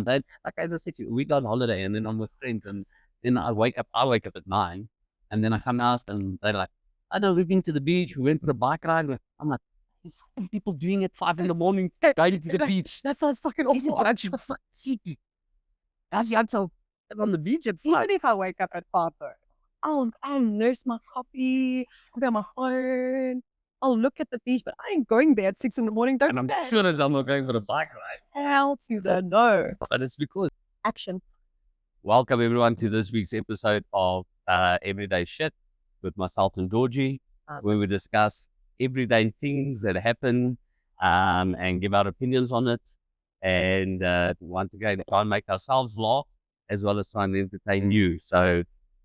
Like as I said to you, we go on holiday and then I'm with friends and then I wake up at 9 and then I come out and they're like, I know we've been to the beach, we went for a bike ride. I'm like, fucking people doing it 5 in the morning, going to the beach. That sounds fucking awful. Actually, I'm so on the beach at 5. Even if I wake up at 5 though, I'll nurse my coffee, I'll be on my phone, I'll look at the beach, but I ain't going there at 6 in the morning. Don't And I'm do that. sure that I'm not going for a bike ride. Hell to the no. But it's because. Action. Welcome everyone to this week's episode of Everyday Shit with myself and Georgie, where we discuss everyday things that happen and give our opinions on it. And once again, try and make ourselves laugh as well as try and entertain you. So,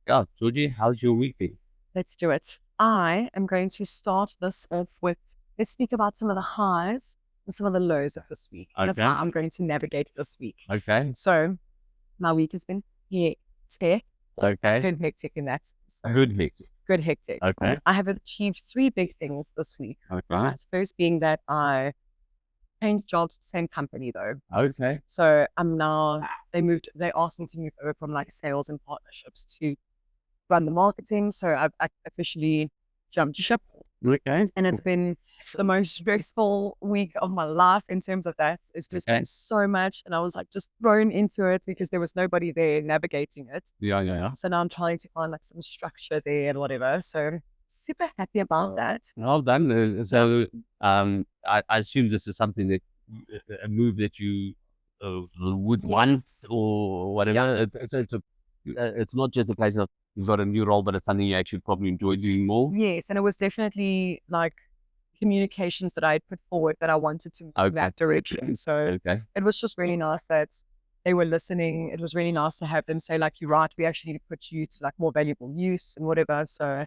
yeah, Georgie, how's your week been? Let's do it. I am going to start this off with, let's speak about some of the highs and some of the lows of this week. Okay. That's how I'm going to navigate this week. Okay. So, my week has been hectic. Okay. Good hectic in that sense. Good week. Good hectic. Okay. I have achieved 3 big things this week. Okay. First being that I changed jobs, same company though. Okay. So I'm now, they asked me to move over from like sales and partnerships to run the marketing. So I officially jumped ship, Okay. and it's been the most stressful week of my life in terms of that. It's just been so much. And I was like just thrown into it because there was nobody there navigating it. Yeah. So now I'm trying to find like some structure there and whatever. So super happy about that. Well done. So, I assume this is something that a move that you would want or whatever. It's not just a case of you've got a new role, but it's something you actually probably enjoy doing more. Yes, and it was definitely like communications that I had put forward that I wanted to move that direction. So it was just really nice that they were listening. It was really nice to have them say like, you're right, we actually need to put you to like more valuable use and whatever. So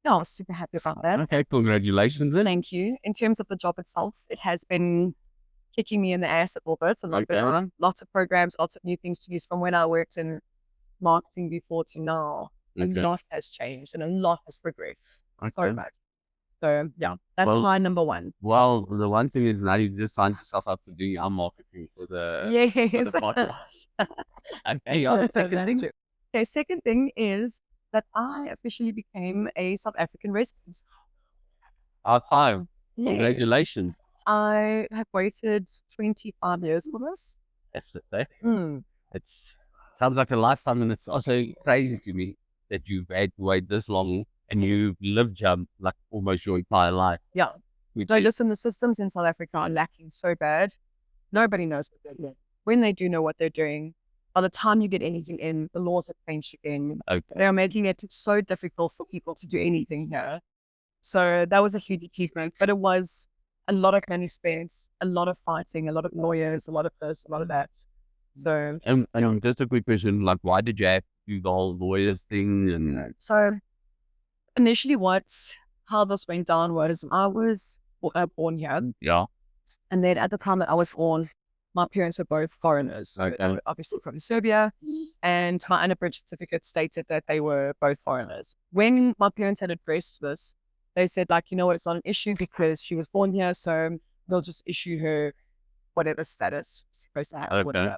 yeah, I was super happy about that. Okay, congratulations then. Thank you. In terms of the job itself, it has been kicking me in the ass a little bit. Lots of programs, lots of new things to use from when I worked in marketing before to now. A lot has changed and a lot has progressed so much. So yeah, that's high number 1. Well, the one thing is now you just signed yourself up to doing our marketing for the podcast. Okay, second thing is that I officially became a South African resident. High five. Yes. Congratulations. I have waited 25 years for this. That's the thing. It sounds like a lifetime, and it's also crazy to me that you've had to wait this long and you've lived like almost your entire life. Yeah. No, listen, the systems in South Africa are lacking so bad. Nobody knows what they're doing. When they do know what they're doing, by the time you get anything in, the laws have changed again. They are making it so difficult for people to do anything here. So that was a huge achievement, but it was a lot of money spent, a lot of fighting, a lot of lawyers, a lot of this, a lot of that. So, and just a quick question, like, why did you have to do the whole lawyers thing? And so initially how this went down was I was born here. Yeah. And then at the time that I was born, my parents were both foreigners. They were obviously from Serbia, and my unabridged certificate stated that they were both foreigners. When my parents had addressed this, they said like, you know what, it's not an issue because she was born here, so they'll just issue her whatever status she's supposed to have. Whatever.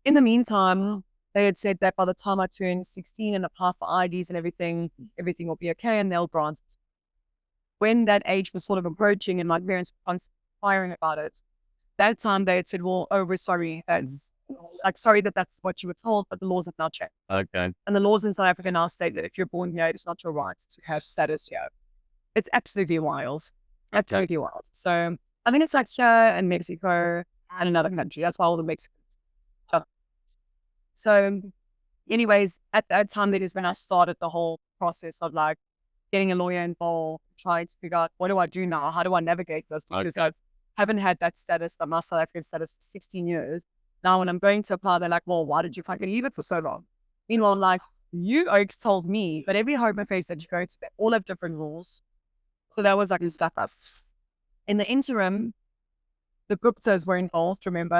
In the meantime, they had said that by the time I turn 16 and apply for IDs and everything will be okay and they'll grant it. When that age was sort of approaching and my parents were inquiring about it, that time they had said, well, oh, we're sorry. Sorry that's what you were told, but the laws have now changed. Okay. And the laws in South Africa now state that if you're born here, it's not your right to have status here. It's absolutely wild. Absolutely wild. So I think it's like here and Mexico and another country. That's why all the Mexicans. So anyways, at that time, that is when I started the whole process of like getting a lawyer involved, trying to figure out what do I do now? How do I navigate this? Because I haven't had that status, my South African status, for 16 years. Now, when I'm going to apply, they're like, well, why did you fucking leave it for so long? Meanwhile, like, you Oaks told me, but every home affairs that you go to, they all have different rules. So that was like a step up. In the interim, the Guptas were involved, remember?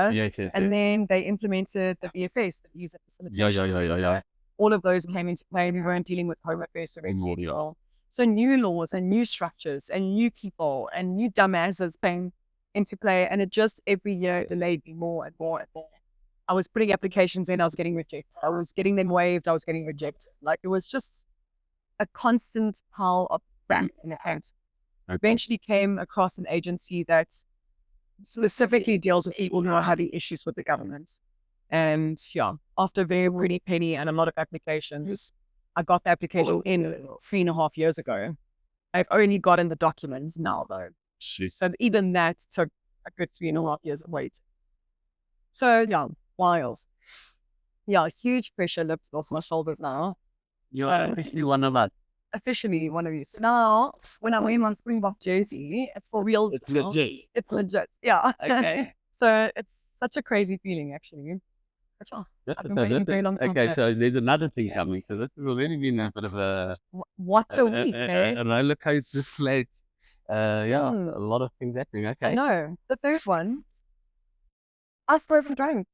And then they implemented the VFS, the visa facilitation. Center. All of those came into play. We weren't dealing with home affairs directly anymore. So new laws and new structures and new people and new dumbasses came into play. And it just every year delayed me more and more and more. I was putting applications in, I was getting rejected. I was getting them waived, I was getting rejected. Like it was just a constant pile of crap in account. Eventually came across an agency that specifically deals with people who are having issues with the government. And yeah, after a very pretty penny and a lot of applications, I got the application in 3.5 years ago. I've only gotten the documents now though. Jeez. So even that took a good 3.5 years of wait. So yeah, wild. Yeah, huge pressure lifted off my shoulders now. You're officially one of us. Officially one of you. So now, when I'm wearing my Springbok jersey, it's for real. It's legit. It's legit. Yeah. Okay. So it's such a crazy feeling, actually. I've been waiting a very long time. Okay, so there's another thing coming. So this has already been a bit of a What's a week, eh? a roller coaster flight. Yeah, a lot of things happening. Okay. I know. The first one, I still haven't drank.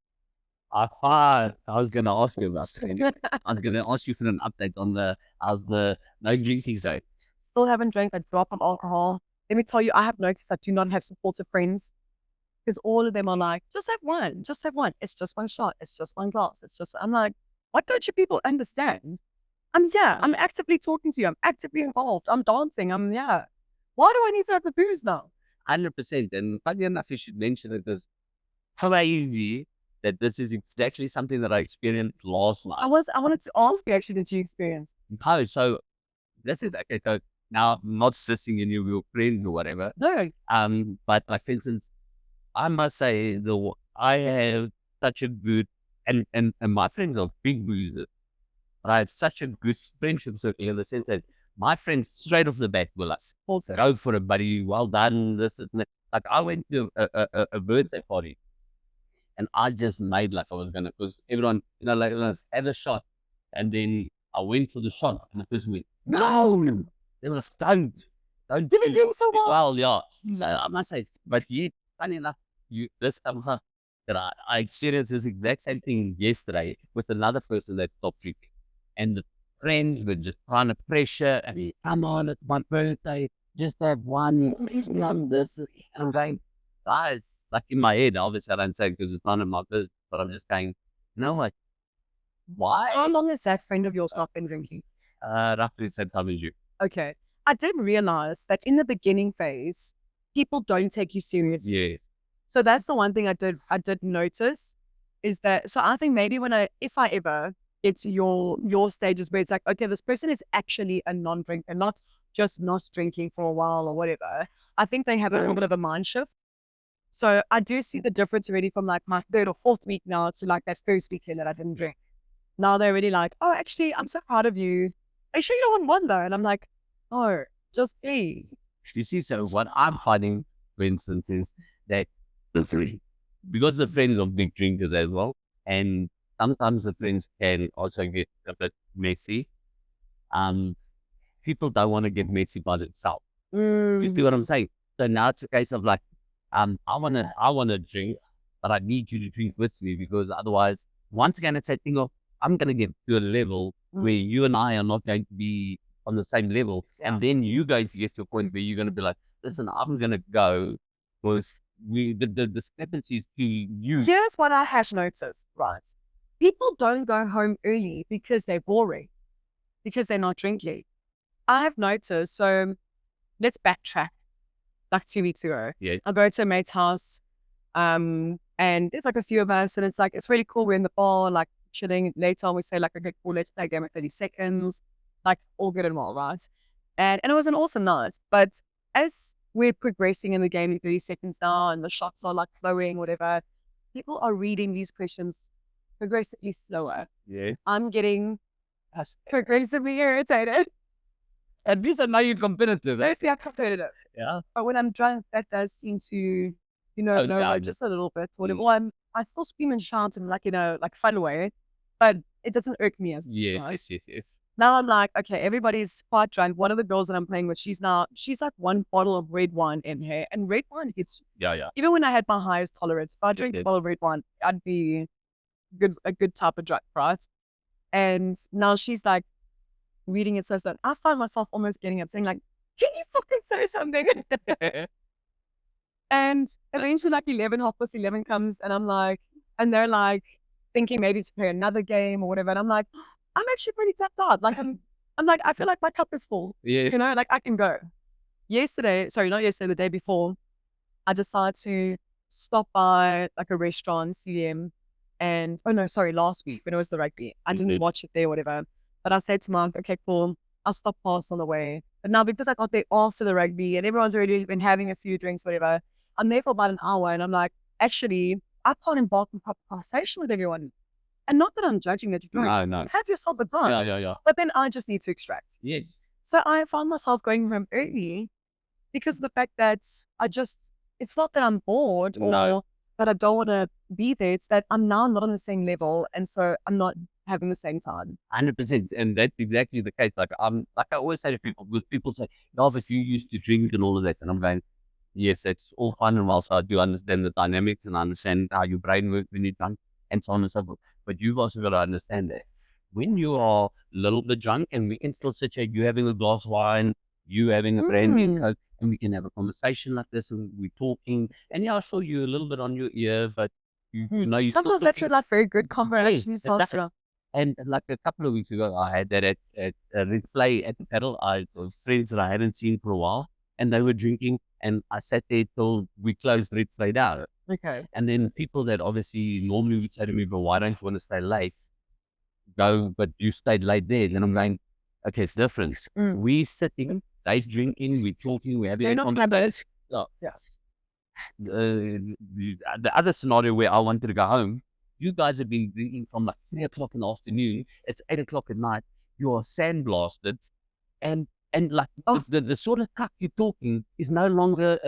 I thought I was going to ask you about that. I was going to ask you for an update on how's the no drinking day. Still haven't drank a drop of alcohol. Let me tell you, I have noticed I do not have supportive friends because all of them are like, just have one, just have one. It's just one shot. It's just one glass. I'm like, what don't you people understand? I'm here. I'm actively talking to you. I'm actively involved. I'm dancing. I'm here. Why do I need to have the booze now? 100%. And funny enough, you should mention it because how crazy that this is exactly something that I experienced last night. I wanted to ask you actually, did you experience? No, so this is okay. So now I'm not sitting in your friends or whatever. No. But like for instance, I must say I have such a good and my friends are big boozers. But I have such a good friendship circle in the sense that my friends straight off the bat will like, Also, go for it, buddy. Well done. This and that. Like I went to a birthday party. And I just made like I was gonna, because everyone, like had a shot, and then I went for the shot, and the person went, no, they were stunned. Don't didn't do so well. Well, yeah. So I must say, but yet, funny enough, this that I experienced this exact same thing yesterday with another person that stopped drinking, and the friends were just trying to pressure. I mean, come on, it's my birthday, just have one, this, and I'm going, guys, like in my head, obviously I don't say it because it's none of my business, but I'm just going, like, why? How long has that friend of yours not been drinking? Roughly the same time as you. Okay. I did realize that in the beginning phase, people don't take you seriously. Yes. So that's the one thing I did notice is that, so I think maybe if I ever get to your stages where it's like, okay, this person is actually a non-drinker, not just not drinking for a while or whatever, I think they have a little bit of a mind shift. So I do see the difference already from like my 3rd or 4th week now to like that first weekend that I didn't drink. Now they're really like, oh, actually, I'm so proud of you. Are you sure you don't want one though? And I'm like, oh, just please. You see, so what I'm finding, for instance, is that because the friends are big drinkers as well, and sometimes the friends can also get a bit messy. People don't want to get messy by themselves. You see what I'm saying? So now it's a case of like, I wanna drink, but I need you to drink with me because otherwise, once again, it's that thing of I'm gonna get to a level where you and I are not going to be on the same level, and then you're going to get to a point where you're gonna be like, listen, I'm gonna go because the discrepancies to you. Here's what I have noticed, right? People don't go home early because they're boring, because they're not drinking. I have noticed. So let's backtrack. Like 2 weeks ago, Yeah. I go to a mate's house, and there's like a few of us, and it's really cool. We're in the bar, like chilling. Later on, we say like, okay, cool, let's play a game of 30 seconds, like all good and well, right? And it was an awesome night. But as we're progressing in the game in 30 seconds now, and the shots are like flowing, whatever, people are reading these questions progressively slower. Yeah. I'm getting progressively irritated. At least I know you're competitive. Mostly I'm competitive. Yeah. But when I'm drunk, that does seem to, down. just a little bit. Well, I still scream and shout in like, like fun way, but it doesn't irk me as much. Right? Yes. Now I'm like, okay, everybody's quite drunk. One of the girls that I'm playing with, she's like one bottle of red wine in her, and red wine hits you. Yeah. Even when I had my highest tolerance, if I drink a bottle of red wine, I'd be a good type of drunk, right? And now she's like reading it so slow. I find myself almost getting up saying like, can you fucking say something? And eventually like 11 comes and I'm like, and they're like, thinking maybe to play another game or whatever. And I'm like, I'm actually pretty tapped out. Like I'm like, I feel like my cup is full. Yeah. You know, like I can go. Not yesterday, the day before, I decided to stop by like a restaurant, CDM, and last week when it was the rugby. I didn't watch it there, whatever. But I said to Mark, okay, cool, I'll stop past on the way. But now because I got there after the rugby and everyone's already been having a few drinks, whatever, I'm there for about an hour and I'm like, actually, I can't embark on proper conversation with everyone. And not that I'm judging that you drink. No. Have yourself a time. Yeah. But then I just need to extract. Yes. So I found myself going home early because of the fact that it's not that I'm bored or that I don't want to be there. It's that I'm now not on the same level. And so I'm not having the same time. 100%. And that's exactly the case. Like I always say to people, because people say, Elvis, you used to drink and all of that. And I'm going, yes, it's all fun and well. So I do understand the dynamics and I understand how your brain works when you're drunk and so on and so forth. But you've also got to understand that when you are a little bit drunk and we can still sit here, you having a glass of wine, you having a brandy and Coke, and we can have a conversation like this and we're talking. And yeah, I'll show you a little bit on your ear, but you know, you sometimes that's where like very good conversation starts. And like a couple of weeks ago, I had that at Red Fly at the pedal. I was friends that I hadn't seen for a while, and they were drinking, and I sat there till we closed Red Fly down. Okay. And then people that obviously normally would say to me, but why don't you want to stay late? Go, but you stayed late there. Then I'm going, okay, it's different. We sitting, they drinking, we talking, we having a conversation. Yes. The other scenario where I wanted to go home, you guys have been drinking from like 3 o'clock in the afternoon. It's 8 o'clock at night. You are sandblasted, and like the sort of cup you're talking is no longer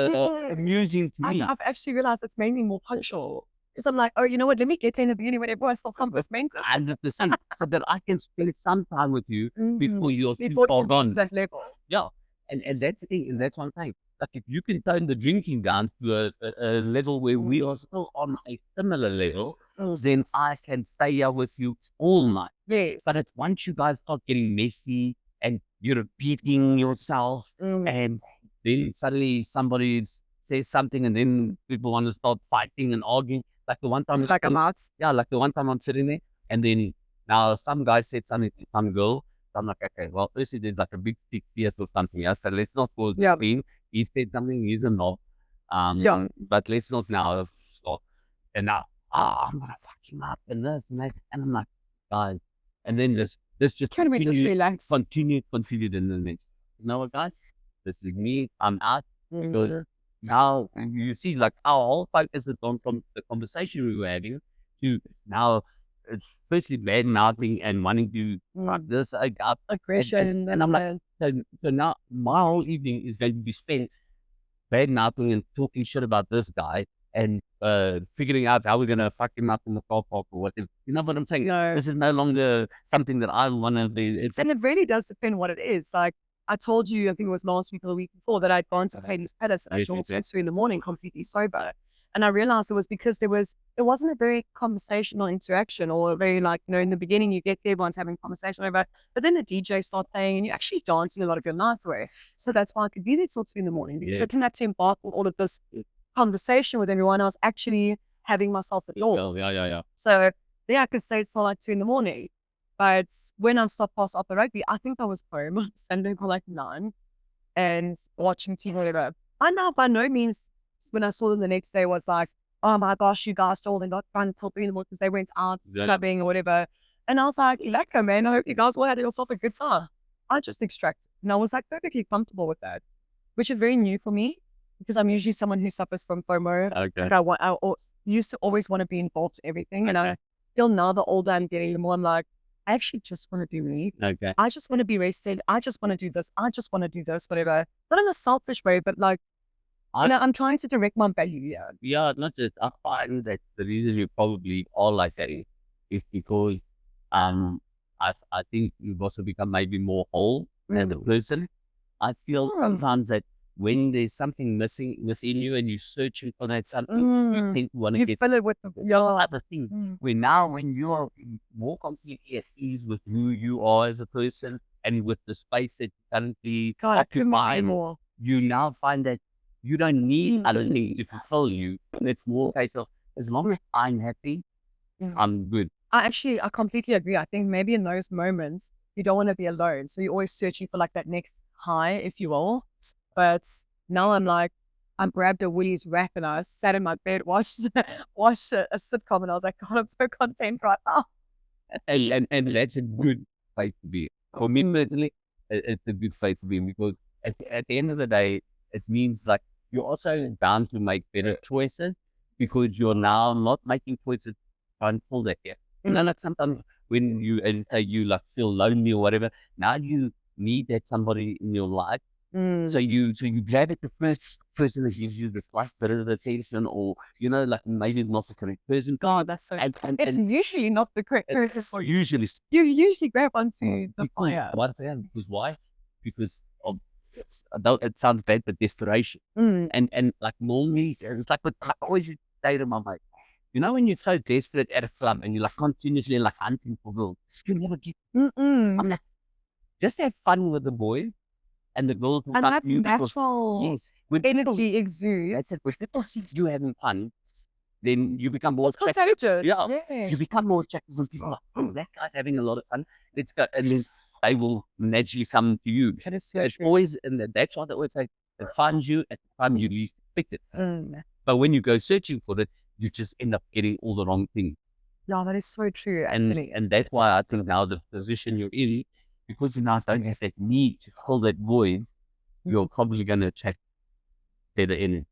amusing to me. I've actually realized it's made me more punctual. Because I'm like, oh, you know what? Let me get there in the beginning when everyone still comes mental. 100%, so that I can spend some time with you before you're too far gone. That level. Yeah, and that's the thing, and that's one thing. Like if you can tone the drinking down to a level where we are still on a similar level, then I can stay here with you all night. Yes. But it's once you guys start getting messy and you're repeating yourself, and then suddenly somebody says something, and then people want to start fighting and arguing. Like the one time, like the one time I'm sitting there, and then now some guy said something to some girl. So I'm like, okay, well, firstly, there's like a big stick fierce or something else. So let's not go clean. He said something, he's a knob. But let's not now stop. And now, I'm gonna fuck him up and this and that. And I'm like, guys, and then this just can we just relax? Continued in the next. You know what, guys? This is me. I'm out. Because now you see, like our whole focus has gone from the conversation we were having to now it's firstly bad mouthing and wanting to fuck this up. Aggression. And I'm like, so now my whole evening is going to be spent bad mouthing and talking shit about this guy and figuring out how we're going to fuck him up in the car park or whatever. You know what I'm saying? No. This is no longer something that I want to be. And it really does depend what it is. Like, I told you, I think it was last week or the week before, that I'd gone to Hayden's Palace at 2 in the morning, completely sober. And I realized it was because there wasn't a very conversational interaction or a very like, in the beginning you get there, everyone's having conversation over, but then the DJ starts playing and you're actually dancing a lot of your nights away. So that's why I could be there till 2 in the morning because I didn't have to embark on all of this conversation with everyone. I was actually having myself at all. Yeah. So I could stay till like 2 in the morning. But when I stopped past up the rugby, I think I was home on Sunday for like 9 and watching TV or whatever. I now by no means, when I saw them the next day, was like, oh my gosh, you guys told them not to run until 3 in the morning because they went out clubbing or whatever. And I was like, lekker, man. I hope you guys all had yourself a good time. I just extracted. And I was like perfectly comfortable with that, which is very new for me because I'm usually someone who suffers from FOMO. Okay. Like I used to always want to be involved in everything. And I feel now the older I'm getting, the more I'm like, I actually just want to do me. Okay. I just want to be rested. I just want to do this. I just want to do this, whatever. Not in a selfish way, but like, I'm trying to direct my value. Yeah, not just, I find that the reason you probably all like that is because I think you've also become maybe more whole as a person. I feel sometimes that when there's something missing within you and you're searching for that something, you think you want to get fill it with the other thing. When you are more completely at ease with who you are as a person and with the space that you currently occupy, you now find that you don't need other things to fulfill you. And it's more a case of as long as I'm happy I'm good. I completely agree. I think maybe in those moments, you don't want to be alone. So you're always searching for like that next high, if you will. But now I'm like, I grabbed a Woolies wrap and I sat in my bed, watched a sitcom, and I was like, God, I'm so content right now. And that's a good place to be. For me personally, it's a good place to be because at the end of the day, it means like you're also bound to make better choices because you're now not making choices trying to fill that gap. And then like sometimes when you and say you like feel lonely or whatever, now you need that somebody in your life. So you grab at the first person that gives you the right bit of attention, or like maybe not the correct person. God, that's so. It's usually not the correct person. Usually You usually grab onto the fire. Once again, because why? Because of it sounds bad, but desperation. And like normally, it's like what I always say to my mate. When you're so desperate at a club and you're like continuously like hunting for girls, you never get. I'm like, just have fun with the boys. And the girls will and come that to you natural energy exudes. That's it. When people see you having fun, then you become more attractive. Contagious. Yeah. You become more attractive when people are like, oh, that guy's having a lot of fun. Let's go. And then they will naturally come to you. That is so it's true. always, and that's why they always say, it finds you at the time you least expect it. But when you go searching for it, you just end up getting all the wrong things. No, that is so true. And that's why I think now the position you're in, because you now don't have that need to fill that void, you're probably going to attract better energy.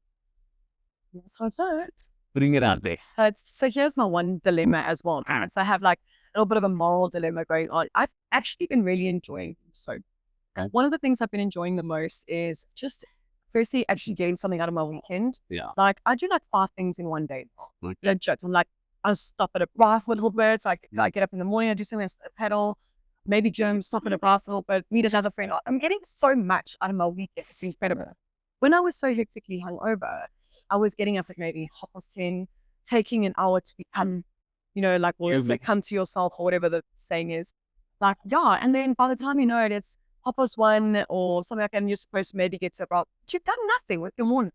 That's what I'm saying. Bring it out there. So here's my one dilemma as well. So I have like a little bit of a moral dilemma going on. I've actually been really enjoying one of the things I've been enjoying the most is just firstly actually getting something out of my weekend. Yeah. Like I do like 5 things in one day. Legit. I'm like, I'll stop at a bar for a little bit. Like I get up in the morning, I do something, I pedal, maybe gym, stop at a bar for a little bit, meet another friend. I'm getting so much out of my weekend. It's incredible. When I was so hectically hungover, I was getting up at maybe 10:30, taking an hour to become, like come to yourself or whatever the saying is. Like, yeah. And then by the time you know it, it's 1:30 or something like that, and you're supposed to maybe get to about, but you've done nothing with your morning.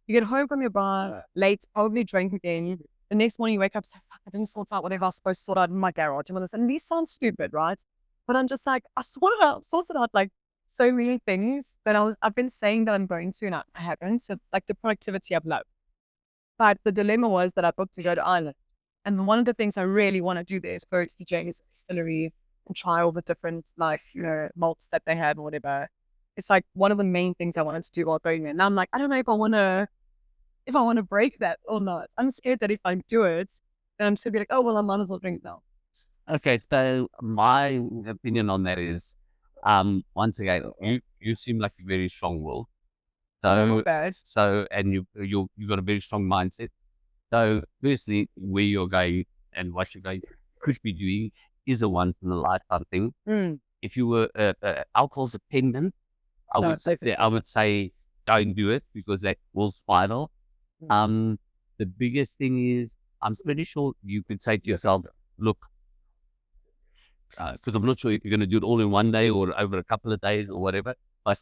You get home from your bar late, probably drink again. The next morning you wake up, say, fuck, I didn't sort out whatever I was supposed to sort out in my garage. And these sound stupid, right? But I'm just like, I sorted out like so many things that I've been saying that I'm going to, and I haven't. So like the productivity I've loved. But the dilemma was that I booked to go to Ireland. And one of the things I really want to do there is go to the James Distillery and try all the different malts that they have or whatever. It's like one of the main things I wanted to do while going there. And I'm like, I don't know if I want to break that or not. I'm scared that if I do it, then I'm just gonna be like, oh well, I might as well drink now. Okay, so my opinion on that is, once again, you seem like a very strong-willed. So and you got a very strong mindset. So firstly, where you're going and what you're going could be doing is a once in a lifetime thing. If you were alcohol dependent, I would say don't do it because that will spiral. The biggest thing is, I'm pretty sure you could say to yourself, look, because I'm not sure if you're going to do it all in one day or over a couple of days or whatever. But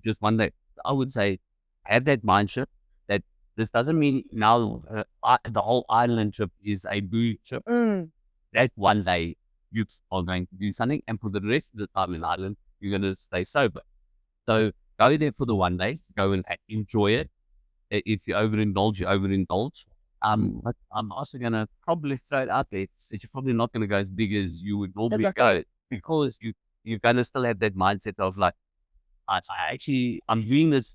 just one day. I would say have that mindset that this doesn't mean now the whole island trip is a booze trip. That one day you are going to do something, and for the rest of the time in Ireland, you're going to stay sober. So go there for the one day, go and enjoy it. If you overindulge, you overindulge. But I'm also going to probably throw it out there that you're probably not going to go as big as you would normally go, because you're going to still have that mindset of like, I'm doing this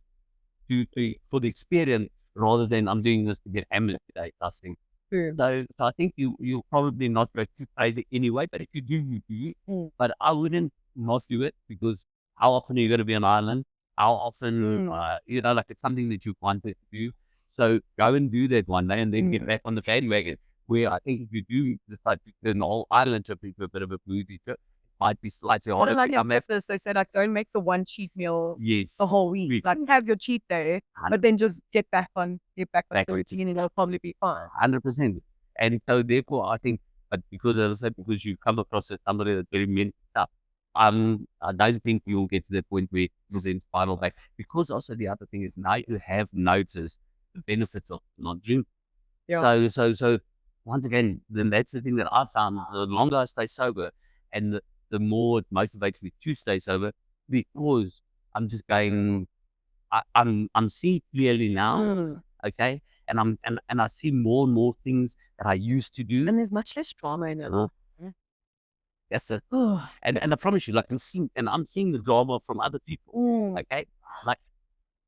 for the experience rather than I'm doing this to get hammered today. I think. So I think you'll probably not go too crazy anyway. But if you do, you do. But I wouldn't not do it, because how often are you going to be on Ireland? How often, like it's something that you wanted to do. So go and do that one day and then get back on the bandwagon. Where I think if you do decide to do an whole Ireland trip into a bit of a boozy trip, it might be slightly harder. Like they said, like, don't make the one cheat meal the whole week. Like have your cheat day, but then just get back on the routine, and it'll probably be fine. 100%. And so therefore, I think, but because as I said, because you come across as somebody that's very mental stuff, I don't think you'll get to that point where you'll then spiral back. Because also the other thing is now you have noticed the benefits of not drinking. So once again, then that's the thing that I found. The longer I stay sober, and the more it motivates me to stay sober, because I'm just going. I'm seeing clearly now, okay, and I see more and more things that I used to do. And there's much less drama in it. That's it. And I promise you, like I'm seeing the drama from other people. Okay, like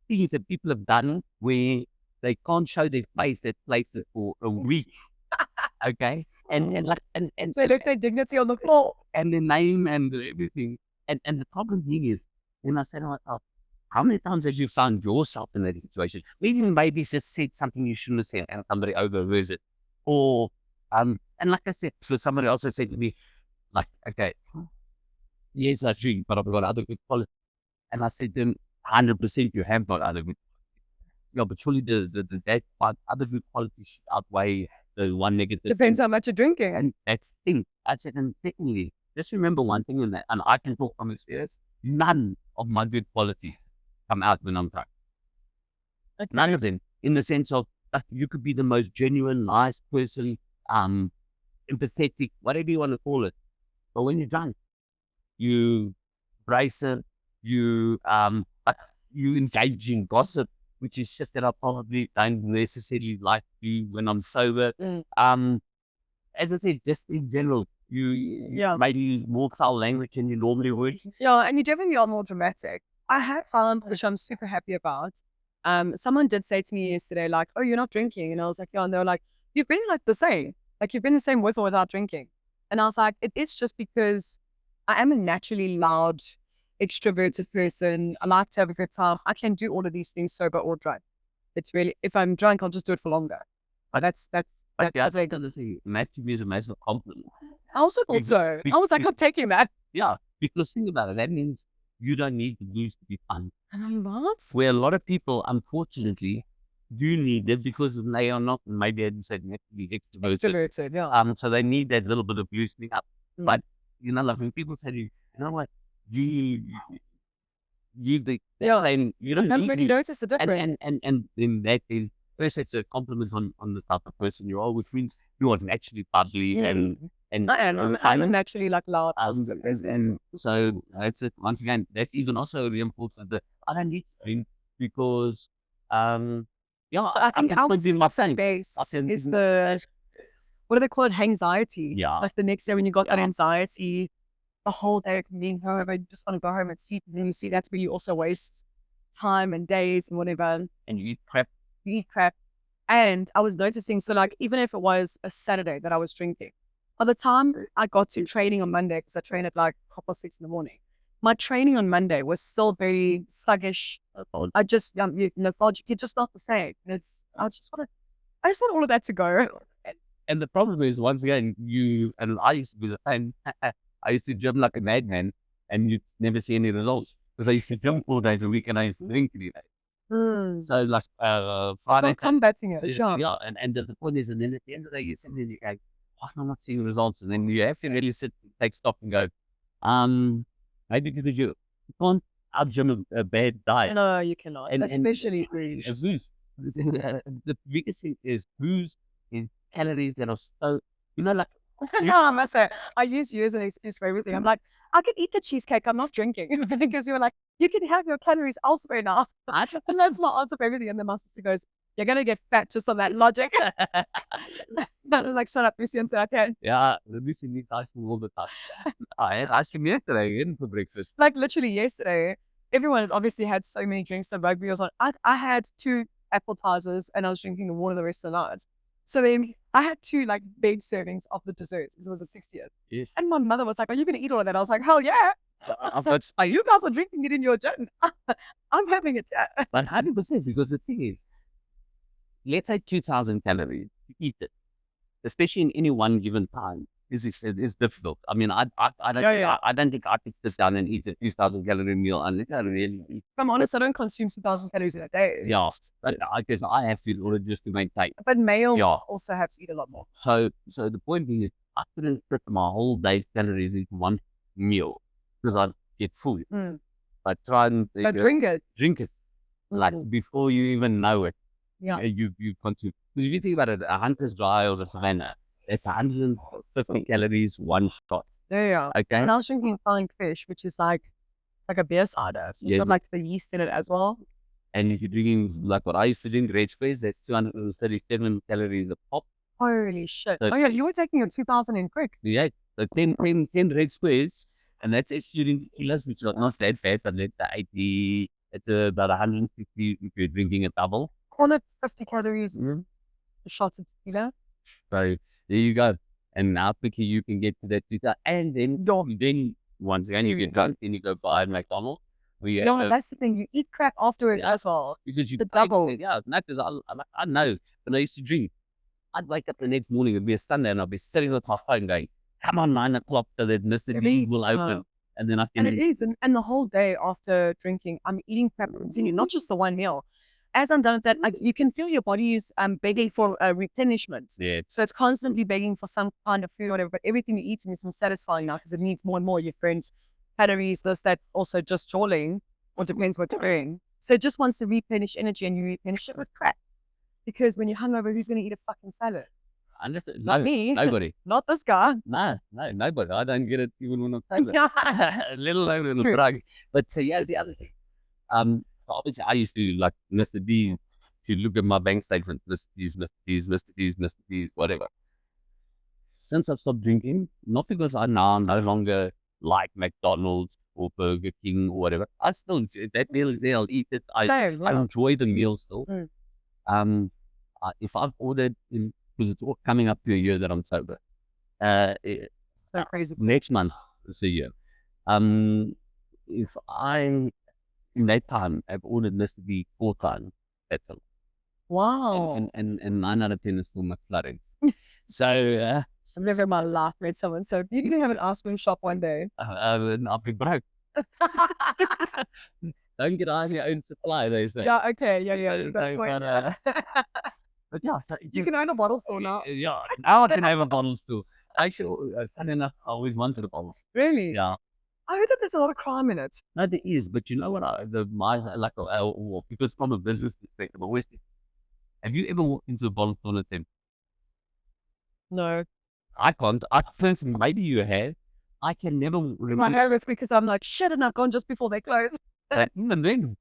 things that people have done where they can't show their face at places for a week. Okay, and They look their dignity on the floor. and their name and everything. And the problem here is, when I say to myself, how many times have you found yourself in that situation? Maybe just said something you shouldn't have said and somebody overhears it. Or, and like I said, so somebody also said to me, like, okay, yes, I drink, but I've got other good qualities. And I said to them, 100% you have got other good qualities. Yeah, but surely that other good qualities should outweigh the one negative. Depends how much you're drinking. And that's the thing. I said, and secondly, just remember one thing in that, and I can talk from experience, none of my good qualities come out when I'm drunk. Okay. None of them, in the sense of, like, you could be the most genuine, nice person, empathetic, whatever you want to call it. But when you're drunk, you brace it, you engage in gossip, which is shit that I probably don't necessarily like to do when I'm sober. As I said, just in general, you maybe use more foul language than you normally would. Yeah, and you definitely are more dramatic. I have found, which I'm super happy about. Someone did say to me yesterday, like, "Oh, you're not drinking," and I was like, "Yeah," and they were like, "You've been like the same. Like you've been the same with or without drinking." And I was like, "It is just because I am a naturally loud, extroverted person. I like to have a good time. I can do all of these things sober or drunk. It's really, if I'm drunk, I'll just do it for longer." But that's Yeah, I think the Matt to me is a massive compliment. I also thought so. I was like, I'm taking that. Yeah, because think about it. That means you don't need the booze to be fun. What? Where a lot of people, unfortunately, do need it because they are not, maybe I didn't say naturally extroverted. Extroverted, yeah. So they need that little bit of loosening up. But, you know, like when people say to you, you know what, you don't really notice the difference. And in that is, first, it's a compliment on the type of person you are, which means you are naturally bubbly and I'm naturally like loud. and so that's it. Once again, that even also reinforces the I don't need to drink because I think our base is the, what do they call it, anxiety. Yeah. Like the next day when you got that anxiety, the whole day of being home, I just want to go home and sleep. And then you see that's where you also waste time and days and whatever. And you eat crap. And I was noticing, so like, even if it was a Saturday that I was drinking, by the time I got to training on Monday, because I train at like 6:30 in the morning, my training on Monday was still very sluggish. I just, lethargic. You're just not the same. And I just want all of that to go. And the problem is, once again, I used to be the same. I used to gym like a madman, and you'd never see any results because I used to gym 4 days a week and I used to drink 3 days. So like Friday, combating it, yeah, and the point is, and then at the end of the day, you sit there and you go, why am I not seeing results? And then you have to really sit, take stock, and go, maybe because you can't out gym a bad diet. No, you cannot, especially booze. Booze. The biggest thing is booze in calories that are so, like. No, I must say, I use you as an excuse for everything. I'm like, I can eat the cheesecake, I'm not drinking. Because you're like, you can have your calories elsewhere now. And that's my answer for everything. And then my sister goes, you're going to get fat just on that logic. I'm like, shut up, Lucy, and say I can. Yeah, Lucy needs ice cream all the time. I had ice cream yesterday for breakfast. Like literally yesterday, everyone obviously had so many drinks. The rugby was on. I had 2 appetizers and I was drinking the water the rest of the night. So then I had 2 like big servings of the desserts because it was a 60th. Yes. And my mother was like, are you going to eat all of that? I was like, hell yeah. You guys are drinking it in your gym. I'm having it. Yeah. But 100%, because the thing is, let's say 2,000 calories, you eat it, especially in any one given time, is difficult. I mean, I don't think I could sit down and eat a 2,000 calorie meal unless I really eat. If I'm honest, I don't consume 2,000 calories in a day. Yeah, but I guess I have to in order just to maintain. But male also have to eat a lot more. So the point being is, I couldn't fit my whole day's calories into one meal because I'd get full. But try and drink it. Like before you even know it. Yeah, you consume. Because if you think about it, a hunter's dry or the savannah, It's 150 calories, one shot. There you are. Okay. And I was drinking flying fish, which is like, it's like a beer cider. So it's got like the yeast in it as well. And if you're drinking like what I used to drink, Red Squares, that's 237 calories a pop. Holy shit. So, oh yeah, you were taking your 2000 in quick. Yeah, so 10 Red Squares, and that's excluding tequilas, which are not that bad, but let's say 80, it's about 150 if you're drinking a double. Call it 50 calories, shots of tequila. So there you go. And now quickly you can get to that 2000, and then once again you get drunk, then you go buy McDonald's. That's the thing. You eat crap afterwards as well. Because you the double. Yeah, not because I know when I used to drink, I'd wake up the next morning, it'd be a Sunday, and I'd be sitting with my phone going, come on, 9 o'clock, so that Mr. D will open. And then I can. And it is. And the whole day after drinking, I'm eating crap continue, not just the one meal. As I'm done with that, like, you can feel your body is begging for replenishment. Yeah. So it's constantly begging for some kind of food or whatever, but everything you eat is unsatisfying now because it needs more and more. You've burned calories, this, that, also just jawling, or depends what you're doing. So it just wants to replenish energy, and you replenish it with crap. Because when you're hungover, who's going to eat a fucking salad? Not me. Nobody. Not this guy. No, nobody. I don't get it even when I'm sober. Let alone in a drug. But yeah, the other thing. Obviously, I used to, like Mr. D, to look at my bank statement, Mr. D's, whatever. Since I've stopped drinking, not because I now no longer like McDonald's or Burger King or whatever. I still, that meal is there, I'll eat it. I enjoy the meal still. If I've ordered, because it's all coming up to a year that I'm sober. So crazy. Next month is a year. If I, in that time, I've ordered Mr. D 4 times. That's a lot. Wow. And 9 out of 10 is still McFlurry. So, I've never in my life met someone. So you can have an ice cream shop one day. I'll be broke. Don't get on your own supply, they say. Yeah, okay. Yeah. But yeah. So you can own a bottle store now. Yeah, now I can have a bottle store. Actually, funny enough, I always wanted a bottle store. Really? Yeah. I heard that there's a lot of crime in it. No, there is, but you know what? Because from a business perspective, I always think, have you ever walked into a bottle store and said, no, I can't. Maybe you have. I can never remember. I know it's because I'm like, shit, and I've gone just before they close. Even then,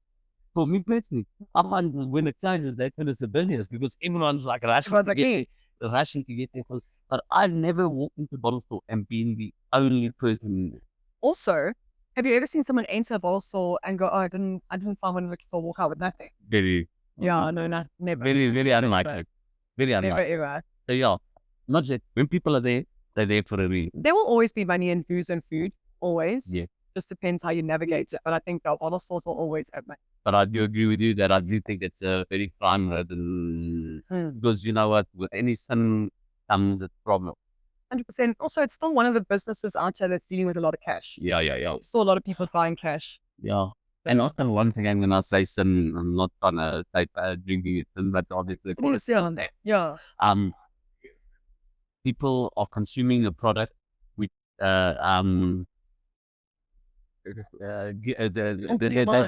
for me personally, I find when it closes, that's when it's the business because everyone's like rushing to get there. But I've never walked into a bottle store and been the only person. Also, have you ever seen someone enter a bottle store and go, oh, I didn't find one looking for a walk out with nothing? Very. Yeah, no, never. Very, very unlikely. Very unlikely. Never, ever. So yeah, not just when people are there, they're there for a reason. There will always be money in booze and food, always. Yeah. Just depends how you navigate it. But I think the bottle stores will always have money. But I do agree with you that I do think it's a very crime-ridden, because you know what, with any sin comes a problem. 100%. Also, it's still one of the businesses out there that's dealing with a lot of cash. Yeah. Still a lot of people buying cash. Yeah. And also one thing I'm gonna say, sin, I'm not gonna say drinking it, but obviously Yeah. People are consuming a product which they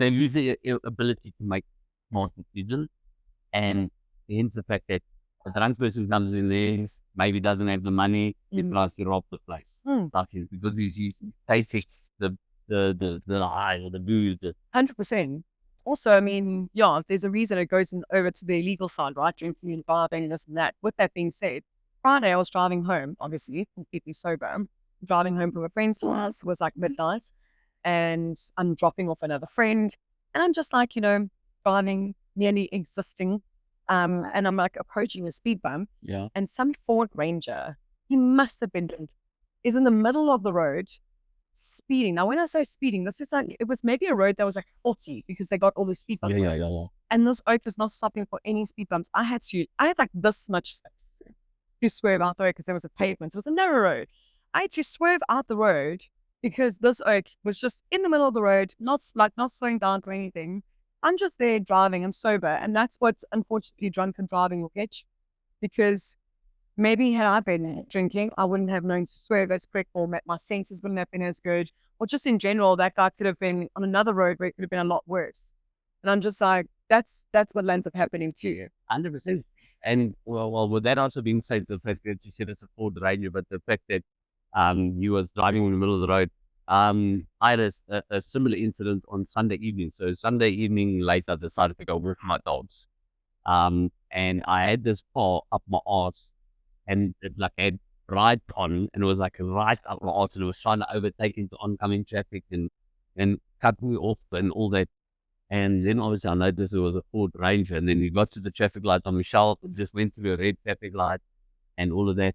lose the ability to make smart decisions, and hence the fact that a drunk person comes in there, maybe doesn't have the money, he tries to rob the place. Because he's tasting the high or the booze. 100%. Also, I mean, yeah, there's a reason it goes over to the illegal side, right? Drinking and driving, this and that. With that being said, Friday I was driving home, obviously, completely sober. Driving home from a friend's house, was like midnight, and I'm dropping off another friend, and I'm just like, driving, nearly existing, and I'm like approaching a speed bump, and some Ford Ranger, he must have been, is in the middle of the road, speeding. Now, when I say speeding, this is like, it was maybe a road that was like 40 because they got all the speed bumps. Yeah. And this oak is not stopping for any speed bumps. I had like this much space to swerve out the road because there was a pavement. It was a narrow road. I had to swerve out the road because this oak was just in the middle of the road, not slowing down for anything. I'm just there driving, I'm sober. And that's what, unfortunately, drunken driving will get you. Because maybe had I been drinking, I wouldn't have known to swerve as quick, or my senses wouldn't have been as good. Or just in general, that guy could have been on another road where it could have been a lot worse. And I'm just like, that's what ends up happening to you. 100%. And well, with that also being said, the fact that you said it's a Ford Ranger, but the fact that he was driving in the middle of the road. I had a similar incident on Sunday evening. So Sunday evening late, I decided to go with my dogs. And I had this car up my arse, and it like had right on, and it was like right up my arse, and it was trying to overtake into oncoming traffic and cut me off and all that. And then obviously I noticed it was a Ford Ranger, and then we got to the traffic light on Michelle, just went through a red traffic light and all of that.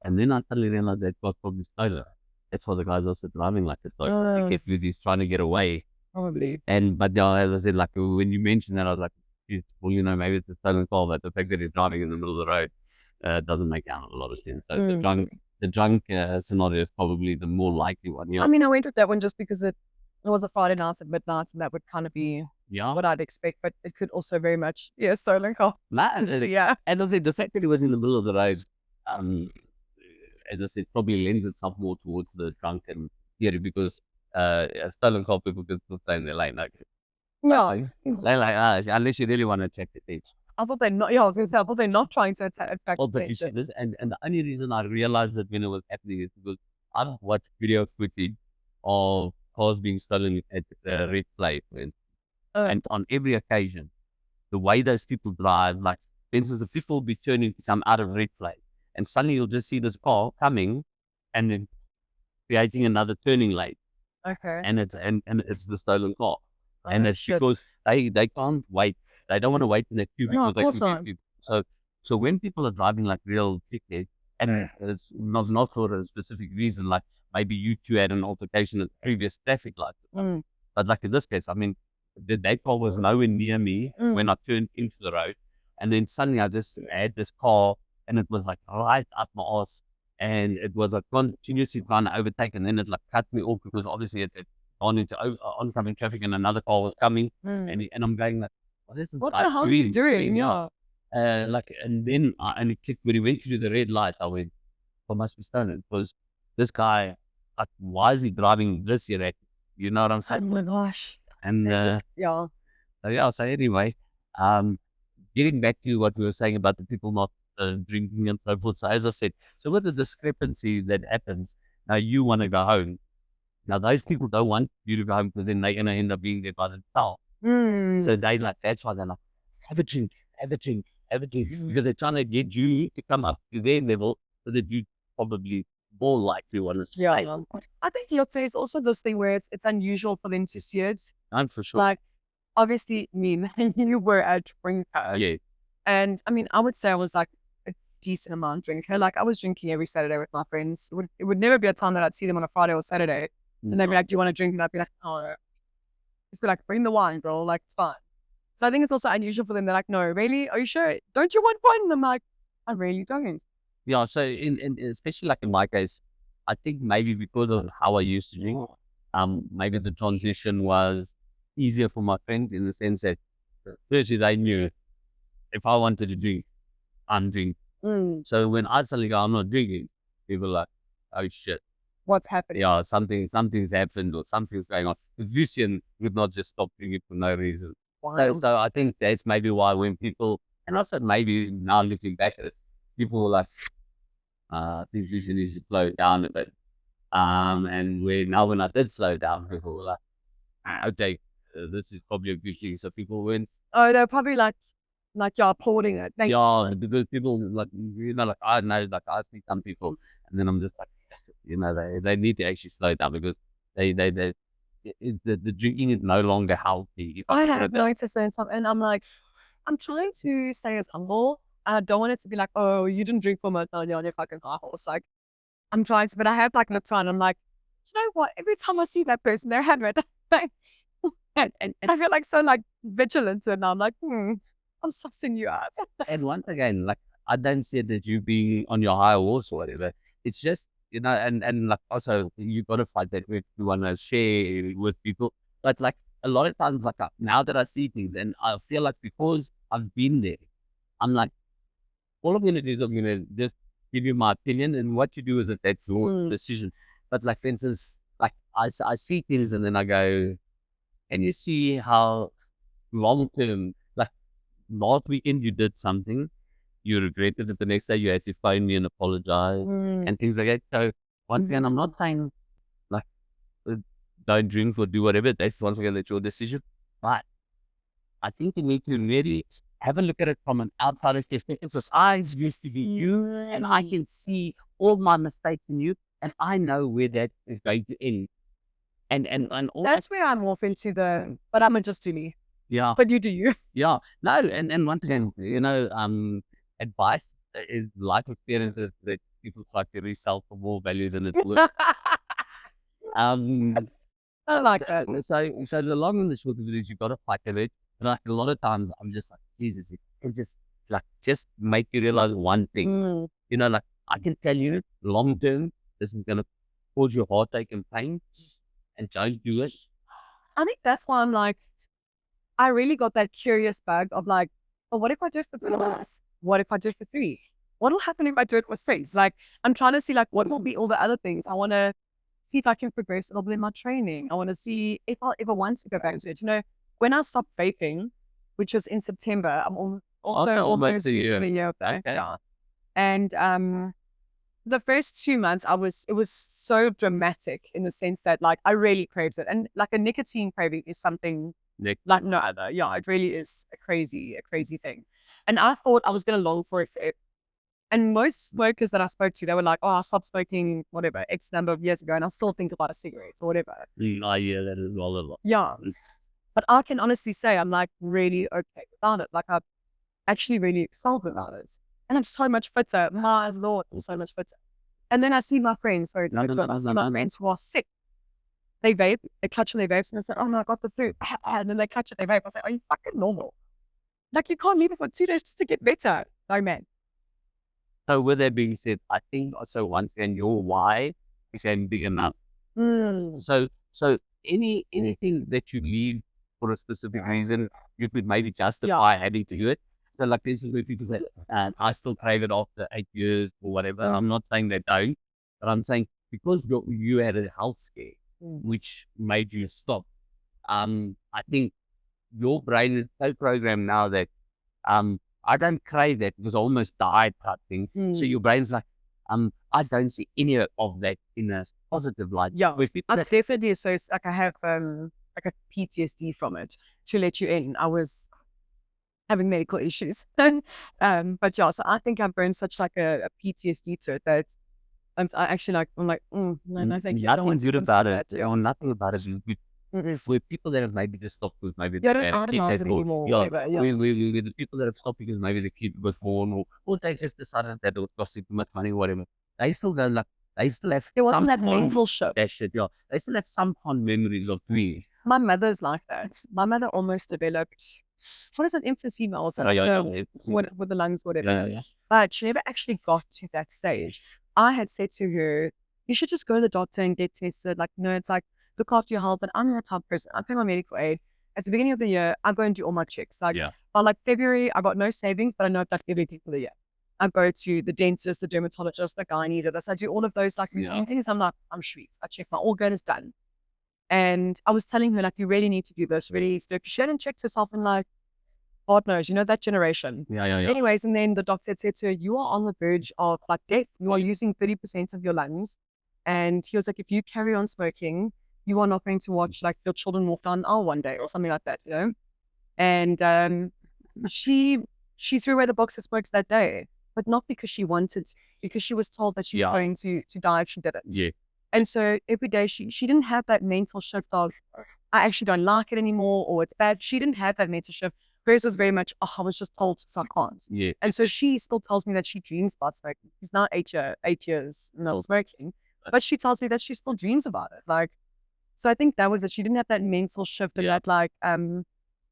And then I suddenly realized that got probably stolen. That's why the guys also driving like it. Like he kept he's trying to get away. Probably. But as I said, like when you mentioned that, I was like, well, you know, maybe it's a stolen car, but the fact that he's driving in the middle of the road doesn't make a lot of sense. So the drunk scenario is probably the more likely one. Yeah. I mean, I went with that one just because it was a Friday night at midnight, and that would kind of be Yeah. what I'd expect, but it could also very much stolen car. Yeah. And I think the fact that he was in the middle of the road, as I said, probably lends itself more towards the drunken theory, because a stolen car people can still stay in their lane. Like, Yeah. they're like, unless you really want to check the things. I thought they're not. Yeah, I was going to say, I thought they're not trying to attract But you attention. see this, and the only reason I realized that when it was happening is because I've watched video footage of cars being stolen at red flag, and on every occasion, the way those people drive, like for instance, the people will be turning to come out of red flag, and suddenly you'll just see this car coming, and then creating another turning lane, Okay. and it's the stolen car, and it's shit. because they can't wait. They don't want to wait in that queue No, because of they course could not. get people. So when people are driving like real dickheads, and it's not for a specific reason, like maybe you two had an altercation at the previous traffic light, but like in this case, I mean, that car was nowhere near me when I turned into the road, and then suddenly I just had this car, and it was like right up my ass, and it was like continuously trying to overtake, and then it like cut me off because obviously it had gone into oncoming traffic, and another car was coming, and I'm going like, what is this What guy the hell are you doing? doing? Yeah. Like, and then and it clicked when he went through the red light. I went, "What must be stolen?" Because this guy, like, why is he driving this erratic? You know what I'm Oh saying? my gosh. And Yeah. so anyway, getting back to what we were saying about the people not drinking and so forth. So as I said, so with the discrepancy that happens, now you want to go home. Now those people don't want you to go home because then they're going to end up being there by themselves. So they like, that's why they're like, have a drink, because they're trying to get you to come up to their level so that you probably more likely want to stay. Yeah. I think there's also this thing where it's unusual for them to see it. I'm for sure. Like, obviously, I mean, you were a drinker. Yeah. And I mean, I would say I was like a decent amount drinker. Like, I was drinking every Saturday with my friends. It would never be a time that I'd see them on a Friday or Saturday. And they'd be like, do you want to drink? And I'd be like, oh, just be like, bring the wine, bro. Like, it's fine. So I think it's also unusual for them. They're like, no, really? Are you sure? Don't you want one? And I'm like, I really don't. Yeah. So in especially like in my case, I think maybe because of how I used to drink, maybe the transition was easier for my friends in the sense that firstly they knew if I wanted to drink, I'm drinking. So when I suddenly go, I'm not drinking, people are like, oh shit. What's happening? Yeah, something's happened or something's going on. Lucian would not just stop drinking for no reason. Wow. So I think that's maybe why when people, and also maybe now looking back at it, people were like, I think Lucian needs to slow down a bit. And when I did slow down, people were like, okay, this is probably a good thing. So people went. Oh, they're probably like you're applauding it. Yeah, because people like, you know, like I know, like I see some people, and then I'm just like, you know, they need to actually slow down because the drinking is no longer healthy. I have noticed that, and I'm like, I'm trying to stay as humble. I don't want it to be like, oh, you didn't drink for much, no, you're on your fucking high horse. Like, I'm trying to, but I have like looked around. I'm like, you know what? Every time I see that person, they're hammered. and I feel like so like vigilant to it now. I'm like, I'm sussing you out. And once again, like I don't say that you being on your high horse or whatever. It's just, you know, and like also you got to fight that with you want to share with people. But like a lot of times, like now that I see things, and I feel like because I've been there, I'm like, all I'm gonna do is I'm gonna just give you my opinion, and what you do is that's your decision. But like for instance, like I see things and then I go, and you see how long term, like last weekend you did something, you regretted it the next day. You had to phone me and apologize and things like that. So once again, I'm not saying like don't drink or do whatever. That's once again that's your decision. But I think you need to really have a look at it from an outsider's perspective. Because I used to be you, and I can see all my mistakes in you, and I know where that is going to end. And all That's where I'm off into the, but I'm just do me. yeah, But you do you. yeah. No, and once again, advice is life experiences that people try to resell for more value than it's worth. I like that. So the long and the short of it is you got to fight with it. And like a lot of times I'm just like, Jesus, it just make you realize one thing. Like I can tell you long term, this is going to cause you heartache and pain, and don't do it. I think that's why I'm like, I really got that curious bug of like, well, what if I do it for 2 months? What if I do it for 3? What will happen if I do it for 6? Like, I'm trying to see like what will be all the other things. I want to see if I can progress a little bit in my training. I want to see if I ever want to go back to it. When I stopped vaping, which was in September, I'm also almost a year back. Okay. Yeah. And the first 2 months, it was so dramatic in the sense that like I really craved it, and like a nicotine craving is something like no other. Yeah, it really is a crazy thing. And I thought I was gonna long for it. And most smokers that I spoke to, they were like, "Oh, I stopped smoking whatever X number of years ago, and I still think about a cigarette or whatever." Oh yeah, that is all a lot. Yeah, but I can honestly say I'm like really okay without it. Like I've actually really excelled without it, and I'm so much fitter. My lord, I'm so much fitter. And then I see my friends, I see my friends who are sick. They vape, they clutch on their vapes, and they say, "Oh no, I got the flu," and then they clutch at their vape. I say, "Are you fucking normal? Like you can't leave it for 2 days just to get better." No man. So with that being said, I think also once again your why is big enough. So anything that you leave for a specific reason, you could maybe justify having to do it. So like this is where people say, I still crave it after 8 years or whatever. I'm not saying they don't, but I'm saying because you had a health scare which made you stop. I think your brain is so programmed now that I don't crave that because I almost died type thing. So your brain's like, I don't see any of that in a positive light. Yeah, I definitely. So it's like I have like a PTSD from it. To let you in, I was having medical issues, but yeah. So I think I've burned such like a PTSD to it that I'm actually like, no, thank you. Nothing good about it. Nothing about it. With people that have maybe just stopped with maybe don't idolize it anymore. With the people that have stopped because maybe the kid was born or they just decided that it was costing too much money or whatever. They still don't like. They still have. There wasn't that mental shift. That shit, yeah. They still have some fond memories of me. My mother's like that. My mother almost developed what is it, emphysema or something? With the lungs, whatever. Yeah. But she never actually got to that stage. I had said to her, "You should just go to the doctor and get tested." Like, it's like, look after your health. And I'm that type of person. I pay my medical aid. At the beginning of the year, I go and do all my checks. Like, by like February, I got no savings, but I know I've done everything for the year. I go to the dentist, the dermatologist, the gynae, this. I do all of those things. I'm like, I'm sweet. I check my organ is done. And I was telling her, like, you really need to do this. Really, she hadn't checked herself in like, God knows, that generation. Yeah. Anyways, and then the doctor said to her, "You are on the verge of like death. You are using 30% of your lungs." And he was like, "If you carry on smoking, you are not going to watch like your children walk down an aisle one day," or something like that, And she threw away the box of smokes that day, but not because she wanted, because she was told that she was going to die if she did it. Yeah. And so every day she didn't have that mental shift of, I actually don't like it anymore, or it's bad. She didn't have that mental shift. Hers was very much, I was just told, so I can't. Yeah. And so she still tells me that she dreams about smoking. She's now 8 years not smoking, but she tells me that she still dreams about it. Like, so I think that was it. She didn't have that mental shift and that like,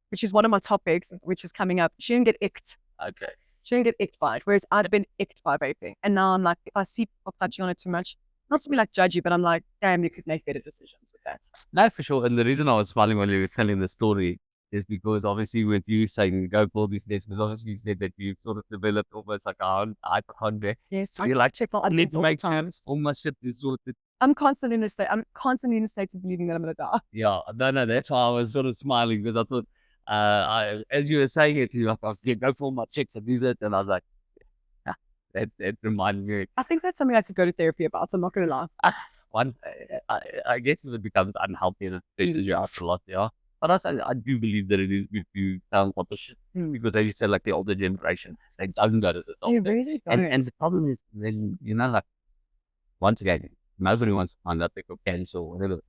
which is one of my topics, which is coming up. She didn't get icked. Okay. She didn't get icked by it, whereas I'd have been icked by vaping. And now I'm like, if I see people touching on it too much, not to be like judgy, but I'm like, damn, you could make better decisions with that. No, for sure. And the reason I was smiling while you were telling the story is because obviously with you saying go for these days, because obviously you said that you sort of developed almost like a hypochondria. Yes. So you're like, check my let's make time. All my shit is sort of. I'm constantly in a state of believing that I'm gonna die. Yeah, no, that's why I was sort of smiling because I thought, as you were saying it, you're like, okay, go for all my checks and do that, and I was like, that reminded me. I think that's something I could go to therapy about. I'm not going to lie. One, I guess if it becomes unhealthy and it stresses you out a lot, yeah. But I do believe that it is good to sound opposite because, as you said, like the older generation, they don't go to the They doctor. really don't. And the problem is, then, like, once again, nobody wants to find out they got cancer or whatever.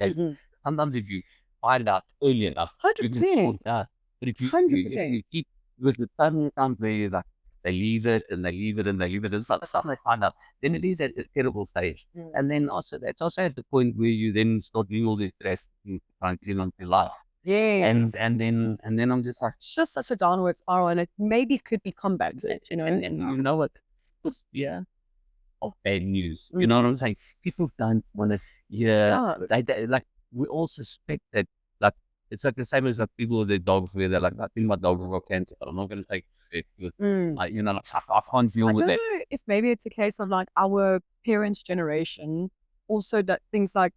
Sometimes if you find out early enough, you can 100%. sort it out. But if you 100%. keep, because the times where you like, they leave it and they leave it and they leave it, and by the time they find out, then it is at a terrible stage. And then also, that's also at the point where you then start doing all this stress and trying to clean on your life. Yes. And then I'm just like, It's just such a downward spiral, and it maybe could be combated, and you know what? Yeah. Of bad news. You know what I'm saying? People don't want to hear. They like, we all suspect that, like, it's like the same as like people with their dogs where they're like, I think my dog's got cancer, but I'm not going to take it. Like, like, I can't deal with I it. don't know if maybe it's a case of like our parents' generation, also that things like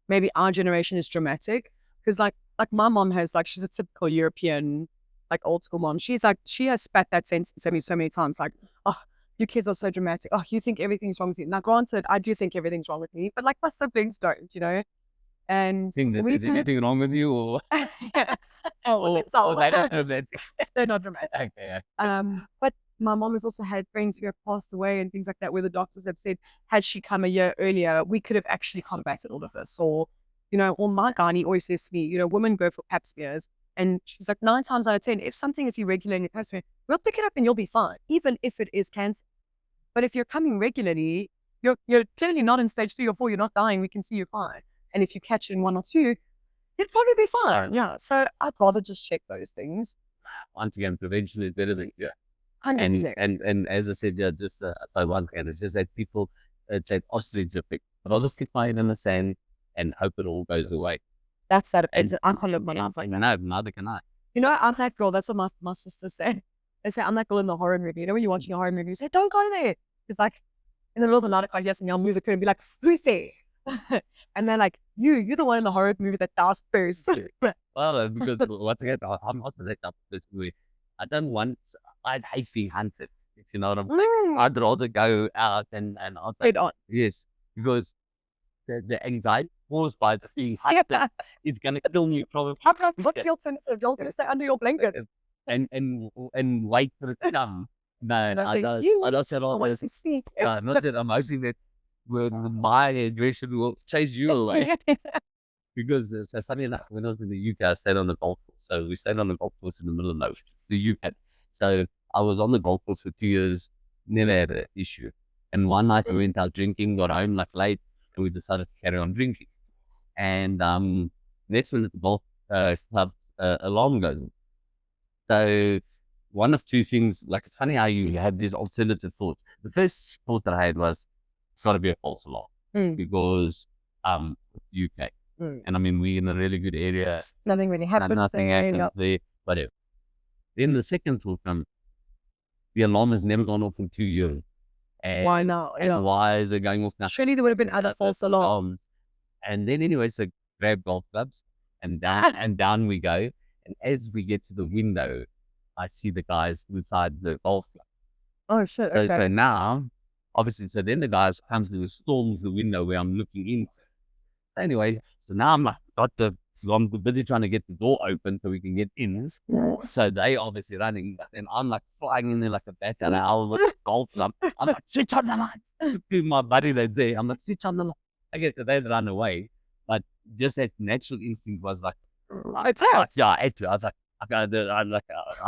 maybe our generation is dramatic. Because like my mom has, like, she's a typical European, like, old school mom. She's like, she has spat that sentence at me so many times, like, oh, you kids are so dramatic. Oh, you think everything's wrong with you. Now, granted, I do think everything's wrong with me, but like my siblings don't, And Think that is anything wrong with you, or oh, they don't know that. They're not dramatic. Okay. But my mom has also had friends who have passed away and things like that, where the doctors have said, had she come a year earlier, we could have actually combated all of this. Or, or my gynae always says to me, women go for pap smears. And she's like, 9 times out of 10, if something is irregular in your pap smear, we'll pick it up and you'll be fine, even if it is cancer. But if you're coming regularly, you're clearly not in stage 3 or 4, you're not dying, we can see you're fine. And if you catch it in 1 or 2, you'd probably be fine. Yeah. So I'd rather just check those things. Once again, prevention is better than cure. 100%. And as I said, just once again, it's just that people, it's that ostrich effect. But I'll just stick my head in the sand and hope it all goes away. That's that. I can't live my life like that. No, neither can I. I'm that girl. That's what my sister said. They say, I'm that girl in the horror movie. When you're watching a horror movie, you say, don't go there. It's like, in the middle of the night, yes, and I'll move the curtain and be like, who's there? And they're like, you're the one in the horror movie that dies first. Well, because once again, I'm not that type of person. I'd hate being hunted, if you know what I mean. I'd rather go out and Head on. Yes, because the anxiety caused by the being hunted is going to kill me probably. What's the alternative? You're going to stay under your blankets. And wait for it to come. No, I don't say all this. Not that I'm hoping that my aggression will chase you away. Because it's funny enough, when I was in the UK, I stayed on the golf course. So we stayed on the golf course in the middle of nowhere, the UK. So I was on the golf course for 2 years, never had an issue. And one night we went out drinking, got home like late, and we decided to carry on drinking. And next minute the golf club alarm goes on. So one of two things, like, it's funny how you have these alternative thoughts. The first thought that I had was, it's got to be a false alarm because UK. And I mean, we're in a really good area. Nothing really happens. Nothing happens there. Whatever. Then the second thought comes, the alarm has never gone off in 2 years. And why not? And why is it going off now? Surely there would have been other false alarms. And then anyway, so grab golf clubs and down we go. And as we get to the window, I see the guys inside the golf club. Oh shit! Okay. So now, obviously, so then the guys comes and storms the window where I'm looking into. Anyway, so now I'm busy trying to get the door open so we can get in. So they obviously running, and I'm like flying in there like a bat and owl with the golf club. I'm like, switch on the lights. To my buddy that's there, I'm like, switch on the lights. Okay, so they run away, but just that natural instinct was like, yeah, I was like, I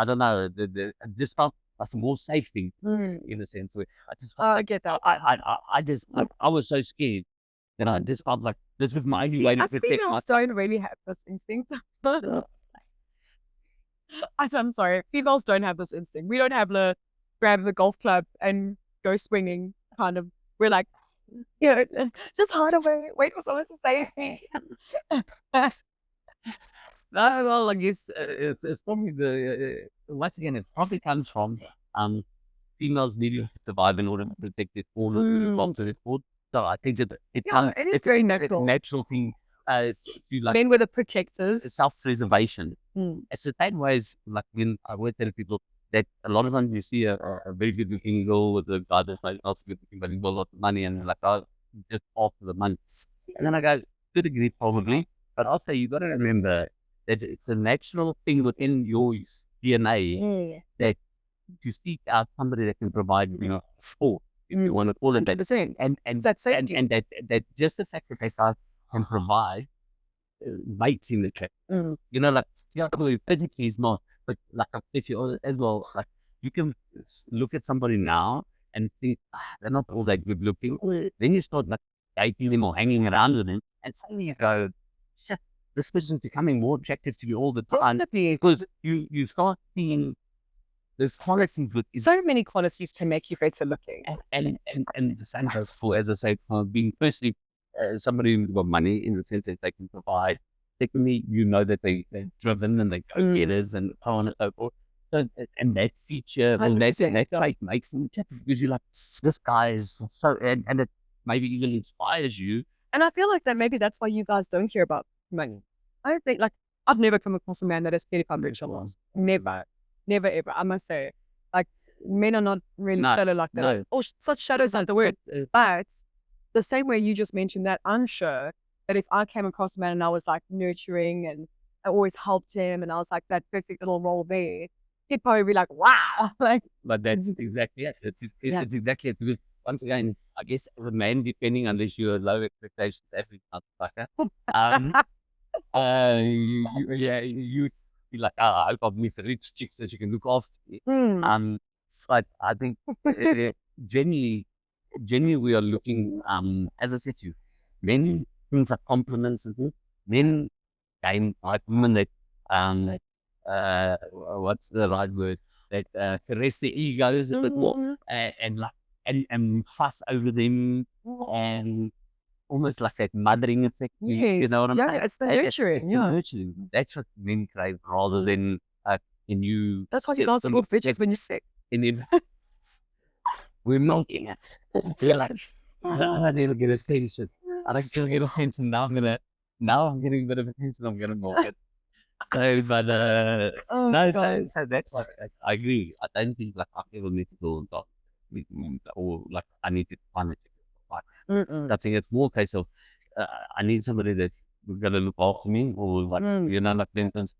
don't know, I just felt like a more safe thing in a sense where I just felt I get that. I was so scared that I just felt like this was my only way to protect myself. Females don't really have this instinct. I'm sorry, females don't have this instinct. We don't have the grab the golf club and go swinging kind of. We're like, just hide away, wait for someone to save me. No, well, I guess it's probably once again, it probably comes from females needing to survive in order to protect their fawn. So I think that it's very natural. It's a natural thing to like. Men were the protectors. Self-preservation. It's the same way as like when I would tell people, that a lot of times you see a very good looking girl with a guy that's not so good looking, but he's got a lot of money, and they're like, oh, just after the money. And then I go, to a degree, probably. But also, you got to remember that it's a natural thing within your DNA that to seek out somebody that can provide, sport, if you want to call it that. 100%. And That's it. and that just the fact that they can provide mates in the trip. Like, physically is not, but like if you as well, like you can look at somebody now and think they're not all that good looking. Then you start like dating them or hanging around with them, and suddenly you go, shit, this person's becoming more attractive to you all the time. Because you start seeing there's qualities with so many qualities can make you better looking. And the same goes for, as I said, for being firstly somebody who's got money in the sense that they can provide. Secondly, that they're driven and they go getters and so on and so forth. So, and that feature and that trait makes them attractive because you're like, this guy is so, and it maybe even inspires you. And I feel like that maybe that's why you guys don't care about money. I don't think, like, I've never come across a man that is petty rich or lost. Never ever. I must say, like, men are not really shallow like that. No. Or such shadows not the word. But the same way you just mentioned that, I'm sure that if I came across a man and I was like nurturing and I always helped him and I was like that perfect little role there, he'd probably be like, wow. Like, but that's exactly it. It's exactly it. Because once again, I guess as a man, depending unless you're low expectations, every motherfucker, you be like, I hope I've met the rich chicks that you can look after me. So I think genuinely we are looking, as I said to you, men things like compliments and things. Men game like women that what's the right word? That caress their egos a bit more and fuss over them and almost like that mothering effect. You know what I'm saying? It's the nurturing. It's the nurturing. That's what men crave rather than in you. That's why you guys are good bitches when you're sick. We're milking it. We're like, I need to get attention. I don't get attention now. I'm getting a bit of attention. I'm gonna milk it. So, but so that's what I agree. I don't think like I ever need to go and talk, or like I need to find it. I think it's more a case of I need somebody that's gonna look after me, or like like for instance.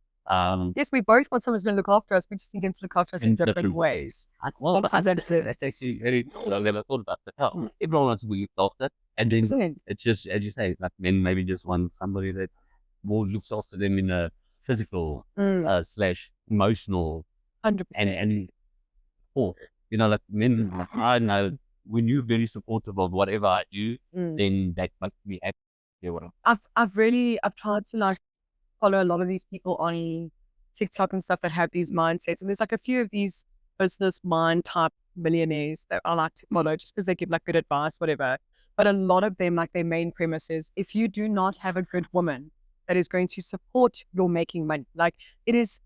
Yes, we both want someone who's going to look after us. We just need them to look after us in different ways. Well, that's actually very cool. I've never thought about that. Everyone wants to be looked after, and then it's just, as you say, like men maybe just want somebody that more looks after them in a physical slash emotional 100%. and like men. Like, I know when you're very supportive of whatever I do, then that makes me happy. I've tried to like follow a lot of these people on TikTok and stuff that have these mindsets, and there's like a few of these business mind type millionaires that I like to follow just because they give like good advice, whatever. But a lot of them, like their main premise is if you do not have a good woman that is going to support your making money, like it is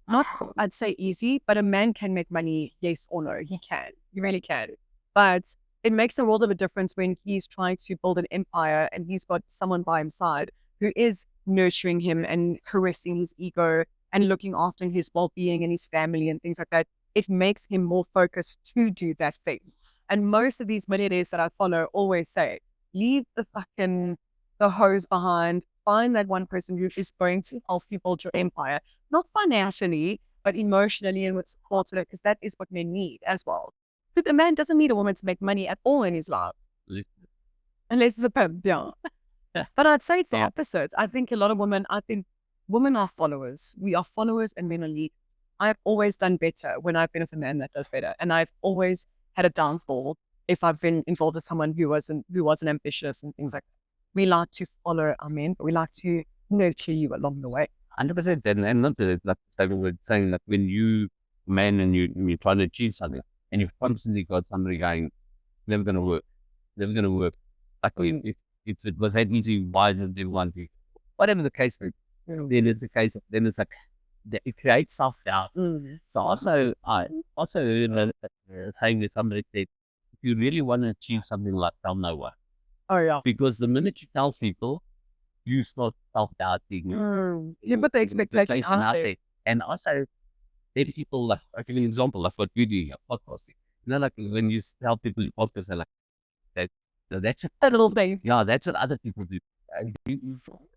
not, I'd say easy, but a man can make money, yes or no, he really can. But it makes a world of a difference when he's trying to build an empire and he's got someone by his side who is nurturing him and caressing his ego and looking after his well-being and his family and things like that. It makes him more focused to do that thing. And most of these millionaires that I follow always say, leave the hose behind, find that one person who is going to help you build your empire, not financially, but emotionally and with support to it, because that is what men need as well. But a man doesn't need a woman to make money at all in his life. Unless it's a pimp, yeah. But I'd say it's the opposite. I think women are followers. We are followers and men are leaders. I've always done better when I've been with a man that does better. And I've always had a downfall if I've been involved with someone who wasn't ambitious and things like that. We like to follow our men, but we like to nurture you along the way. 100%. And not to, like we're saying that when you man and you're trying to achieve something and you've constantly got somebody going, never gonna work. Like if it was that easy, why did they want to? Whatever the case is, then it's a case of, then it's like, it creates self-doubt. So I also heard saying that somebody said, if you really want to achieve something, like tell no one. Oh yeah. Because the minute you tell people, you start self-doubting. You put the expectation out there. And also, then people like, I give you an example, like what you do, your podcasting. Like when you tell people your podcast, they're like, that's a little thing. Yeah, that's what other people do.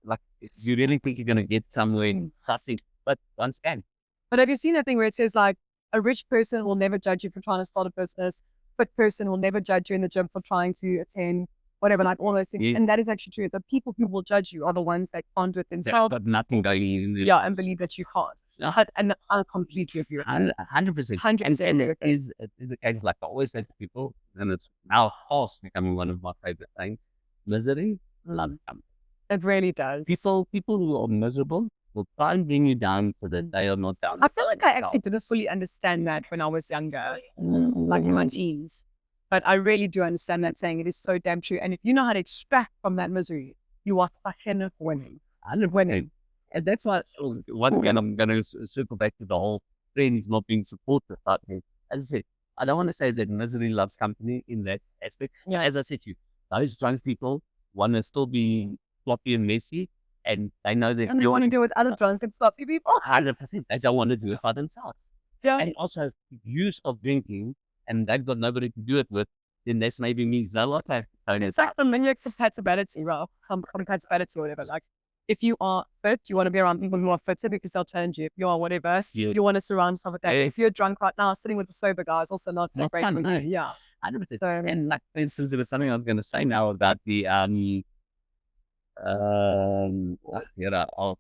Like, you really think you're going to get somewhere in nothing, but once again. But have you seen that thing where it says like, a rich person will never judge you for trying to start a business. Fit person will never judge you in the gym for trying to attend whatever, like all those things. Yeah. And that is actually true. The people who will judge you are the ones that can't do it themselves. But nothing going in. Yeah, and believe that you can't. Yeah. And I completely agree with that. 100%. 100%. And it is a case, like I always say to people, and it's now fast becoming one of my favorite things. Misery, love company. It really does. People who are miserable will try and bring you down so that they are not down. I feel like I actually didn't fully understand that when I was younger, like in my teens. But I really do understand that saying. It is so damn true. And if you know how to extract from that misery, you are fucking winning. Winning. And that's why, once again, I'm going to circle back to the whole friends not being supportive. But as I said, I don't want to say that misery loves company in that aspect. Yeah. As I said to you, those drunk people want to still be floppy and messy, and they know that And they want to do it with other drunk and sloppy people. 100%. They don't want to do it by themselves. Yeah. And also, use of drinking, and they've got nobody to do it with, then that's maybe means they'll not have It's like the maniac compatibility, right? Compatibility or whatever. Like, if you are fit, you want to be around people who are fitter because they'll challenge you. If you are whatever, you want to surround yourself with that. Yeah. If you're drunk right now, sitting with the sober guys, also not that great. fun, no. Yeah. 100%. So, And like, for instance, there was something I was going to say now about the I'll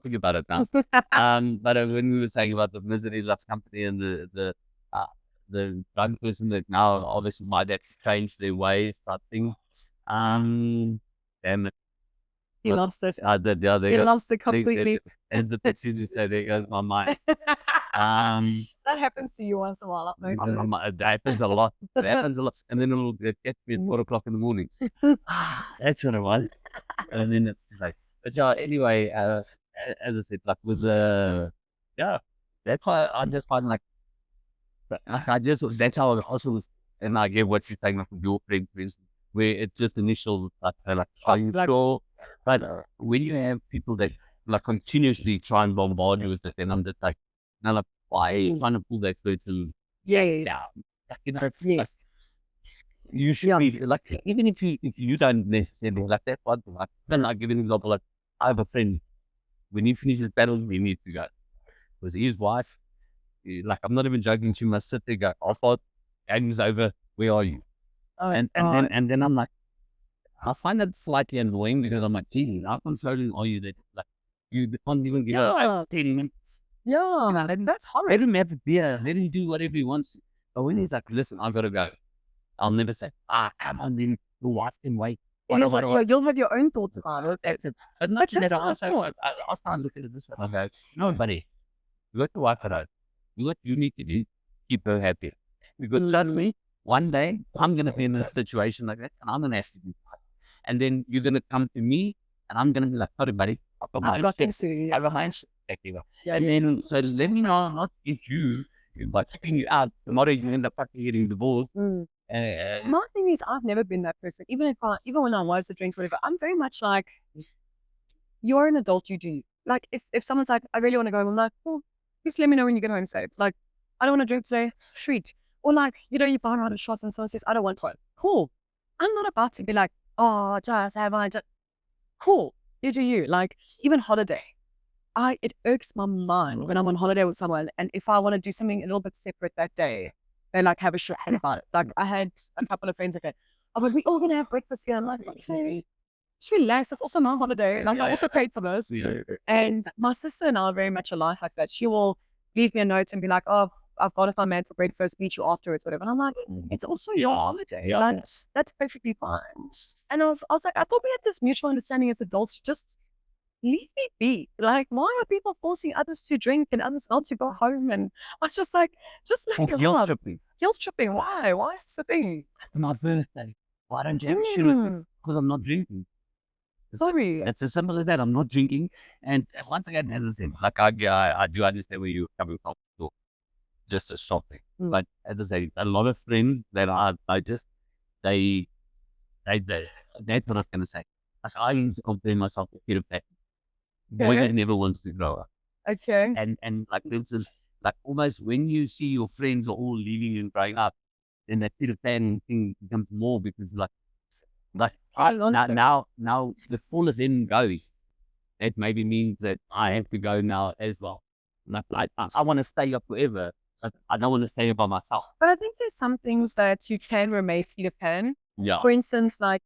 think about it now. But when we were saying about the misery loves company and the drunk person that now obviously might have changed their ways, type thing. Damn it. he lost it. They He got, lost it completely. and the pictures you say, there goes my mind. That happens to you once in a while, I've noticed. It happens a lot. It happens a lot. And then it'll get me at 4 o'clock in the morning. That's what it was. And then it's like, but yeah, anyway, as I said, like with that's why I just find like, that's how I also, and I get what you're saying, like with your friend, for instance, where it's just initial, like, are you sure? But when you have people that like continuously try and bombard you with it, then I'm just like, now, like, why are you trying to pull that person down? Like, you know, Yes. you should be like, even if you don't necessarily like that one, like, then I'll give you an example. Like, I have a friend, when he finishes battles, he needs to go. Because his wife, like, I'm not even joking, she must sit there, go, I thought, game's over, where are you? Oh, And then I'm like, I find that slightly annoying because I'm like, gee, how consoling are you that, like, you can't even give her 10 minutes? Yeah, that's horrible. Let him have a beer, let him do whatever he wants. But when he's like, listen, I've got to go, I'll never say, come on, then your wife can wait. It is like, you'll have your own thoughts about it. That's it. But not just that, I try and look at it this way. I go, no, buddy, you got your wife at home. You what you need to do, keep her happy. Because suddenly, one day, I'm going to be in a situation like that, and I'm going to have to do that. And then you're going to come to me, and I'm going to be like, sorry, buddy, I've got things to have a mindset. Yeah, and then, so just let me know, not get you, by kicking you out. Tomorrow you end up fucking getting divorced. My thing is, I've never been that person. Even when I was a drink, whatever, I'm very much like, you're an adult, you do. Like, if someone's like, I really want to go, I'm like, well, just let me know when you get home safe. Like, I don't want to drink today, sweet. Or like, you buy a lot of shots and someone says, I don't want one. Cool. I'm not about to be like, oh, just have I just. Cool. You do you. Like, even holiday. It irks my mind when I'm on holiday with someone, and if I want to do something a little bit separate that day, they like have a shit about it. Like, I had a couple of friends like that. I'm like, we all gonna have breakfast here. I'm like, okay, just relax. That's also my holiday. Like, I also paid for this. And my sister and I are very much alike like that. She will leave me a note and be like, oh, I've got it my man for breakfast, meet you afterwards, whatever. And I'm like, it's also your holiday. Like, that's perfectly fine. And I was like, I thought we had this mutual understanding as adults. Just leave me be. Like, why are people forcing others to drink and others not to go home? And I was just like, just like guilt tripping. Guilt tripping. Why? Why is this the thing? My birthday. Why don't you have a sugar? Because I'm not drinking. Sorry. It's as simple as that. I'm not drinking. And once again, as I said, like, I do understand where you're coming from. So just a shopping. But as I say, a lot of friends that I just, that's what I was going to say. I used to compare myself to Peter Pan. Boy that never wants to grow up. Okay. And like, for instance, like almost when you see your friends are all leaving and growing up, then that Peter Pan thing becomes more because now the all of them go, that maybe means that I have to go now as well. Like I want to stay up forever, but I don't want to stay by myself. But I think there's some things that you can remain Peter Pan. Yeah. For instance, like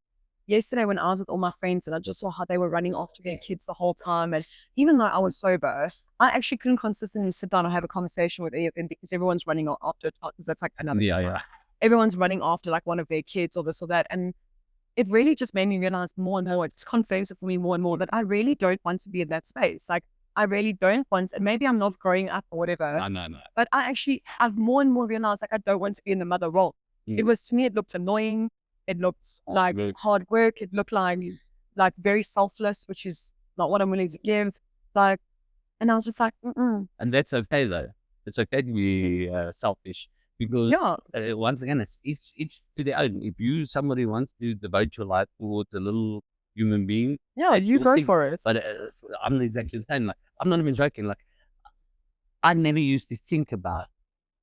yesterday when I was with all my friends and I just saw how they were running after their kids the whole time. And even though I was sober, I actually couldn't consistently sit down and have a conversation with any of them because everyone's running after a child, because that's like another. Yeah. Everyone's running after like one of their kids or this or that. And it really just made me realize more and more, it just confirms it for me more and more that I really don't want to be in that space. Like I really don't want, and maybe I'm not growing up or whatever. No. But I've more and more realized like I don't want to be in the mother role. It was, to me, it looked annoying. It looked like hard work. It looked like very selfless, which is not what I'm willing to give. Like, and I was just like, And that's okay though. It's okay to be selfish because once again, it's each to their own. If somebody wants to devote your life towards a little human being, you go for it. But I'm exactly the same. Like, I'm not even joking. Like, I never used to think about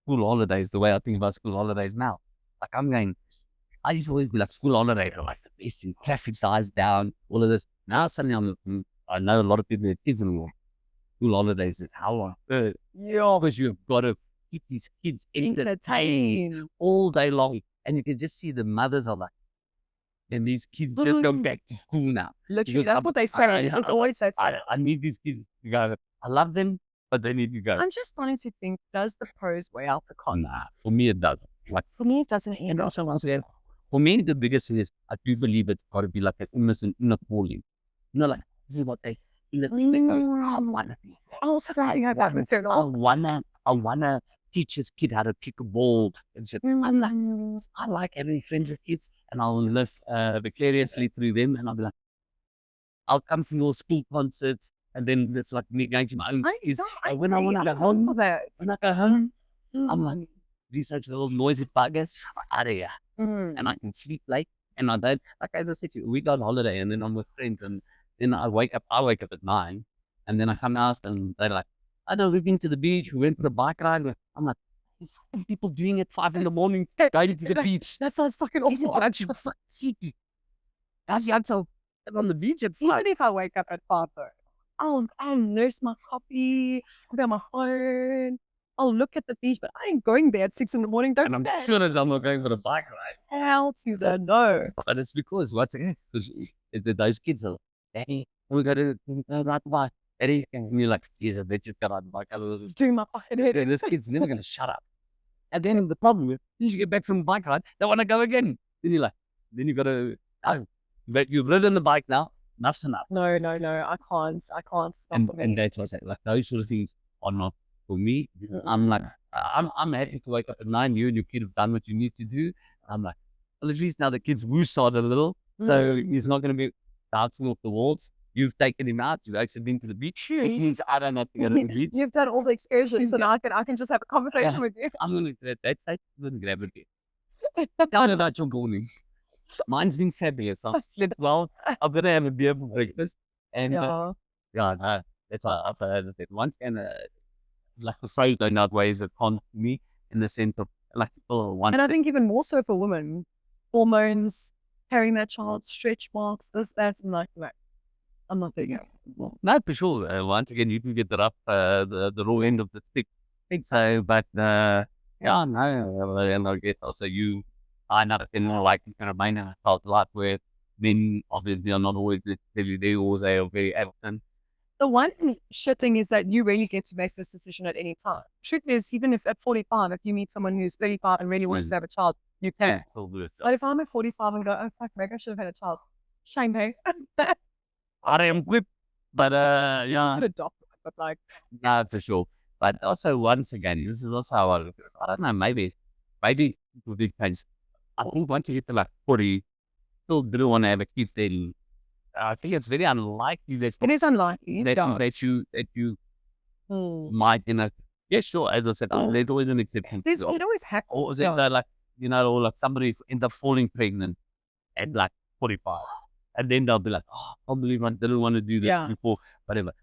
school holidays the way I think about school holidays now. Like, I used to always be like, school holidays are like the best thing. Traffic dies down, all of this. Now suddenly I know a lot of people that kids anymore. School holidays is how on earth. Yeah, because you've got to keep these kids entertained all day long. And you can just see the mothers are like, and these kids just go back to school now. Literally, that's what they say. It's always that. I need these kids to go. I love them, but they need to go. I'm just starting to think, does the pros weigh out the cons? Nah, for me it doesn't. Like, for me, it doesn't. And also, once again, for me, the biggest thing is I do believe it's got to be like an innocent, not calling. You know, like, this is what they go, I want to be. I want to teach this kid how to kick a ball and shit. I'm like, I like having friends with kids, and I'll live vicariously through them, and I'll be like, I'll come from your school concerts, and then it's like me going to my own kids. When I want to go home, when I go home, I'm like, these such little noisy buggers out of here. And I can sleep late, and I don't, like as I said to you, we go on holiday, and then I'm with friends, and then I wake up at 9, and then I come out, and they're like, I know, we've been to the beach, we went for a bike ride. I'm like, people doing it 5 in the morning, going to the beach. That sounds fucking awful. That's fucking sleepy. That's young on the beach at 5. Even if I wake up at 5 though, I'll nurse my coffee, I'll be on my phone, I'll look at the beach, but I ain't going there at 6 in the morning. And I'm sure that I'm not going for a bike ride. Hell to the no. But it's because, because those kids are, Daddy, we got to ride the bike. Daddy, and you're like, Jesus, they just got on the bike. Do my fucking head. And this kid's never going to shut up. And then the problem is, you get back from the bike ride, they want to go again. Then you're like, then you got to, but you've ridden the bike now, enough's enough. No, I can't stop. And that's what I say, like those sort of things are not for me. I'm like, I'm happy to wake up at 9, you and your kid have done what you need to do. I'm like, well, at least now the kid's woosed a little, so he's not going to be bouncing off the walls. You've taken him out. You've actually been to the beach. I don't have to go to the beach. You've done all the excursions, so now I can just have a conversation with you. I'm going to that side. I'm going to grab it. Tell me about your morning. Mine's been fabulous. I've slept well. I'm going to have a beer for breakfast. And no, that's what I've said. Once again, like the phrase don't outweigh the con for me in the sense of like people want. And I think even more so for women, hormones, carrying that child, stretch marks, this, that, and like that. I'm not doing it. No, for sure. Once again, you can get the raw end of the stick. So, but no. And I get also I know like you can remain in a child life where men obviously are not always necessarily there, or they are very absent. The one shit thing is that you really get to make this decision at any time. Truth is, even if at 45, if you meet someone who's 35 and really wants to have a child, you can. But if I'm at 45 and go, oh fuck, maybe I should have had a child. Shame, hey. I am whipped, but You could adopt, but like. No, for sure. But also, once again, this is also how I don't know, maybe with these kinds, I think once you get to like 40, still do want to have a kid, then I think it's very unlikely that it is unlikely that you might, yeah, sure. As I said, there's always an exception. It always happens. Or is it like, or like somebody ends up falling pregnant at like 45. And then they'll be like, oh, I can't believe I didn't want to do this before, whatever.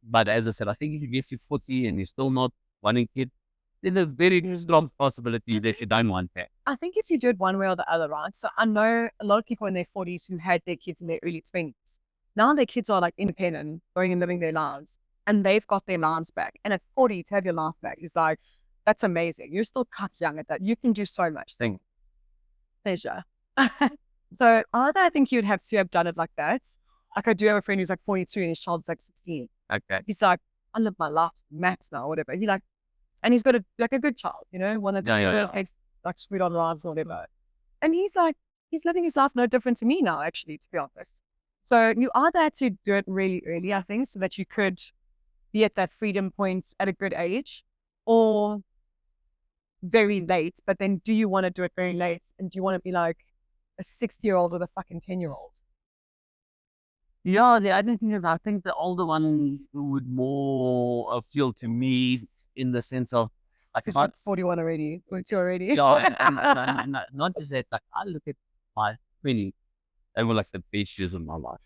But as I said, I think if you get to 40 and you're still not wanting kids, there's a very strong possibility that you don't want that. I think if you do it one way or the other, right? So I know a lot of people in their 40s who had their kids in their early 20s. Now their kids are like independent, going and living their lives, and they've got their lives back. And at 40, to have your life back is like, that's amazing. You're still cut young at that. You can do so much. Thing. Pleasure. So either I think you'd have to have done it like that. Like I do have a friend who's like 42 and his child's like 16. Okay. He's like, I live my life max now, whatever. He like, and he's got a good child, you know, one that's like sweet on rides or whatever. And he's like, he's living his life no different to me now, actually, to be honest. So you either had to do it really early, I think, so that you could be at that freedom point at a good age, or very late. But then do you want to do it very late? And do you want to be like a 60-year-old with a fucking 10-year-old? Yeah, I don't think I think the older one would more appeal to me in the sense of like He's like 41 already, 42 already. Yeah, and not just that. Like I look at my 20s, they were like the best years of my life.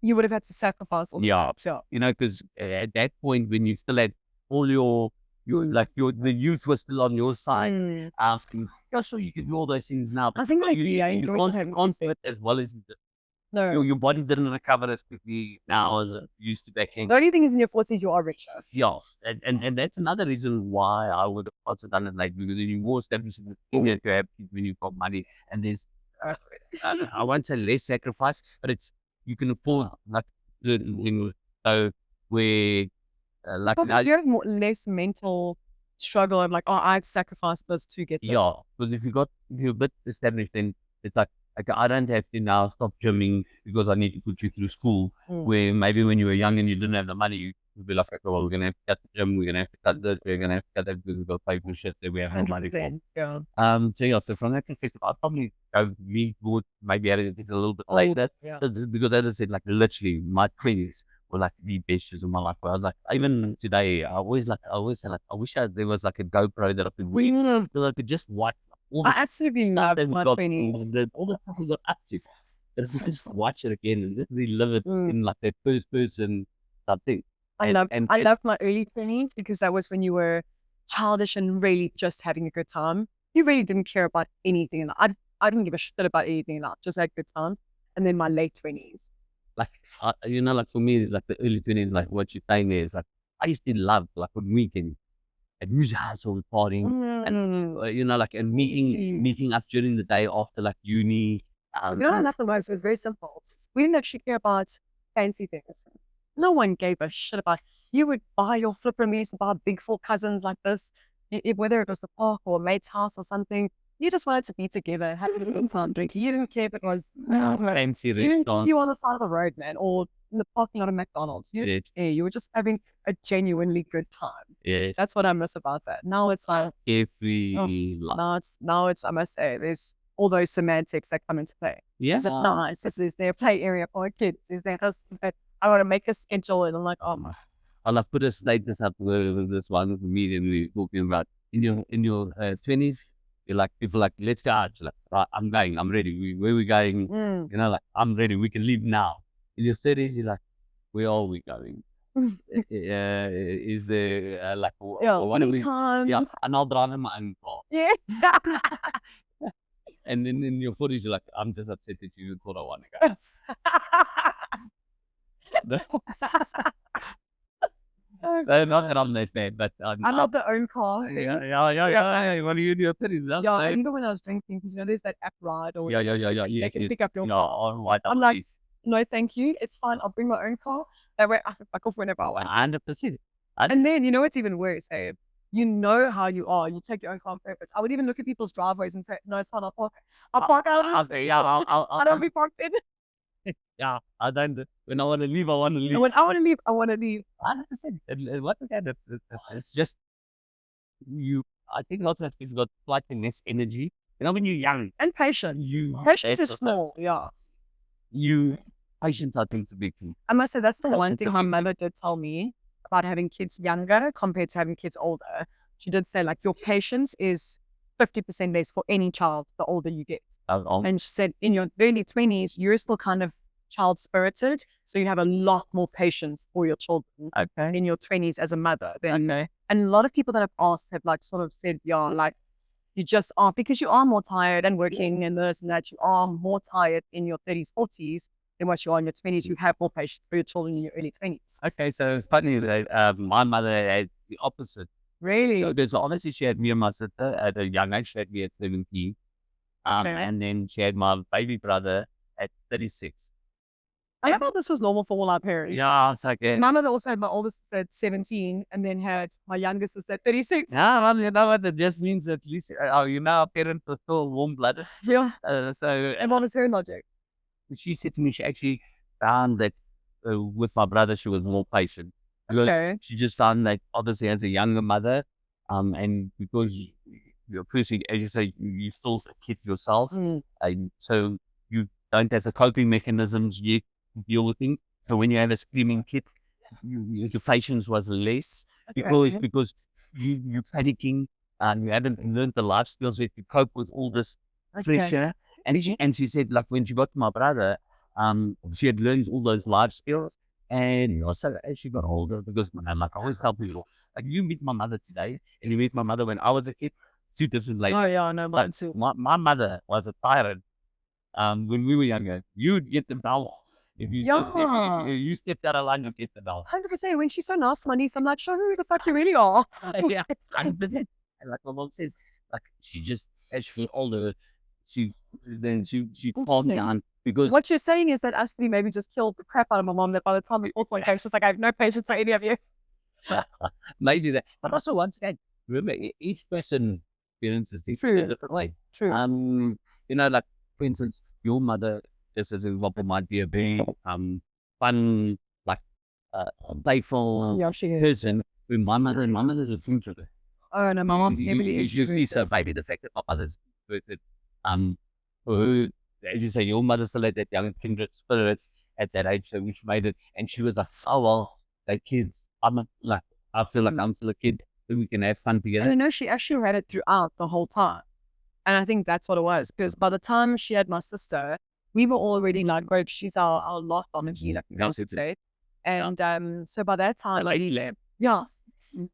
You would have had to sacrifice all Yeah, that. Sure. you know, because at that point when you still had all your the youth was still on your side. Yeah, sure, you can do all those things now. But I think like you can't do it as well as you did. No. Your body didn't recover as quickly now as it used to back then. The only thing is in your 40s, you are richer. Yeah, and that's another reason why I would have also done it late, because you're more established in the senior to have kids when you've got money, and there's I won't say less sacrifice, but it's you can afford like so where like now, you have less mental struggle of like, oh, I've sacrificed this to get there. Yeah, because if you're a bit established, then it's like I don't have to now stop gymming because I need to put you through school. Where maybe when you were young and you didn't have the money, you'd be like, okay, well, we're gonna have to cut the gym, we're gonna have to cut this, we're gonna have to cut that because we've got to pay for shit that we have no money for. Yeah. So from that perspective, I'd probably go would maybe have it a little bit later. Yeah. Because as I said, like literally my 20s were like the best years of my life. Where I was like, even today, I always say like, I wish there was like a GoPro that I could that I could just watch. I absolutely love my 20s. All the stuff we got up to. Just watch it again and just relive it in like that first person something. I loved my early 20s because that was when you were childish and really just having a good time. You really didn't care about anything. And I didn't give a shit about anything in life, just had good times. And then my late 20s. Like, like for me, like the early 20s, like what you're saying there is like, I used to love like on weekends at music household partying and, like, and meeting up during the day after like uni. Nothing was. It was very simple. We didn't actually care about fancy things. No one gave a shit about. You would buy your flipper meals, buy big four cousins like this, whether it was the park or a mate's house or something. You just wanted to be together, have a good time drinking. You didn't care if it was fancy restaurant. You on the side of the road, man, or in the parking lot of McDonald's. You were just having a genuinely good time. Yes. That's what I miss about that. Now it's like now it's I must say there's all those semantics that come into play. Yeah. Is it nice? Is there a play area for kids? Is there this? I want to make a schedule, and I'm like, oh my. I'll put a status up with this one comedian we were talking about in your 20s. You're like people like, let's go out. Like, right, I'm going, I'm ready. Where we going? Like I'm ready. We can leave now. In your 30s, you're like, where are we going? Is there like what are we? Time. Yeah, and I'll drive in my own car. Yeah. And then in your 40s, you're like, I'm just upset that you thought I want to go. So not that I'm that bad, but I love the own car. Yeah. What do you do your 30s? Yeah, and even when I was drinking, because there's that app ride or yeah. They can pick up your car. Right, I'm like, no, thank you. It's fine. I'll bring my own car. That way I can fuck off whenever I want. 100%. And then what's even worse, hey? You know how you are. You take your own car on purpose. I would even look at people's driveways and say, no, it's fine. I'll park out of this. I don't be parked in. Yeah, I don't. When I want to leave, I want to leave. And when I want to leave, I want to leave. 100%. What again? It's just you. I think lots of people got slightly less energy. When you're young and patience. Patience is small. Yeah. Patience, I think, is a big thing. I must say that's the one thing my mother did tell me about having kids younger compared to having kids older. She did say like your patience is 50% less for any child the older you get. And she said in your early 20s, you're still kind of child spirited. So you have a lot more patience for your children Okay. in your 20s as a mother. Okay. And a lot of people that I've asked have like sort of said, yeah, like you just are, because you are more tired and working and this and that, you are more tired in your 30s, 40s than what you are in your 20s. You have more patience for your children in your early 20s. Okay. So it's funny that my mother had the opposite. Really? So there's honestly, she had me and my sister at a young age. She had me at 17. And then she had my baby brother at 36. I thought this was normal for all our parents. Yeah, it's like My mother also had my oldest sister at 17 and then had my youngest sister at 36. yeah, well, you know what? It just means at least our parents are still warm blooded. Yeah. So And what was her logic? she said to me, she actually found that with my brother, she was more patient. Because Okay. she just found that obviously as a younger mother, and because you're firstly, as you say, you still a kid yourself, and so you don't have the coping mechanisms yet to deal with things. So when you have a screaming kid, your patience was less because you're panicking and you haven't learned the life skills that to cope with all this pressure. And she said, like when she got to my brother, she had learned all those life skills. And also as she got older, because like I always tell people, like you meet my mother today and you meet my mother when I was a kid, two different ladies. Oh yeah, no, mine But too. my mother was a tyrant. When we were younger, you'd get the bell. If you Yeah. if you stepped out of line, you get the bell. 100%. When she's so nice to my niece, I'm like, show her who the fuck you really are. Yeah, 100%. And like my mom says, like she just as she got older, she calmed Interesting. down because What you're saying is that us three maybe just killed the crap out of my mom, that by the time we also came, she's like, I have no patience for any of you. maybe that. But also once again, remember each person experiences things in a different way. True. You know, like for instance, your mother, just as an example, might be a very fun, like playful Yeah, she is. person. When my mother's a introvert. Oh no, my mom's You heavily usually so maybe the fact that my mother's introverted, for her, as you say, your mother still had that young kindred spirit at that age, so which made it, and she was like, oh well, that kids, I feel like I'm still a kid, so we can have fun And together. I know she actually had it throughout the whole time. And I think that's what it was. Because by the time she had my sister, we were already like, great, she's our life energy, like Yeah, I should say. And so by that time, Lady Lamb. yeah,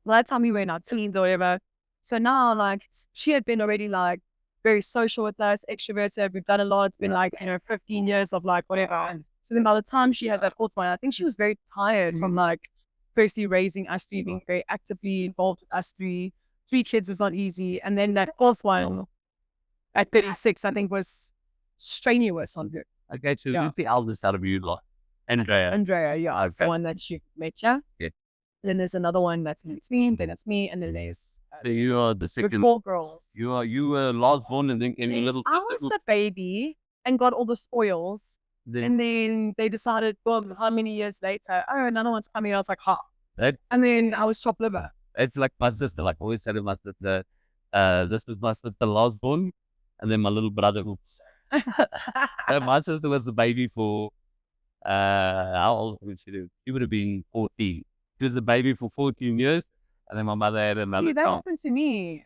by that time we were in our teens or whatever. So now, like, she had been already like very social with us, extroverted. We've done a lot. It's been like, 15 years of like whatever. So then by the time she had that fourth one, I think she was very tired from like firstly raising us three, being very actively involved with us three. 3 kids is not easy. And then that fourth one at 36, I think was strenuous on her. Okay, so Yeah. who's the eldest out of you lot? Andrea. Andrea, yeah, Okay. the one that you met, yeah. Yeah. Then there's another one that's in between. Then it's me, and then there's So you are the with second. 4 girls. You were last born and then came your little I was sister. the baby and got all the spoils. Then And then they decided, boom, how many years later? Oh, another one's coming. I was like, ha. That- And then I was chopped liver. it's like my sister, like I always said to my sister, this was my sister last born, and then my little brother. Oops. My sister was the baby for how old would she do? She would have been 14. She was the baby for 14 years, and then my mother had another See, that child. happened to me.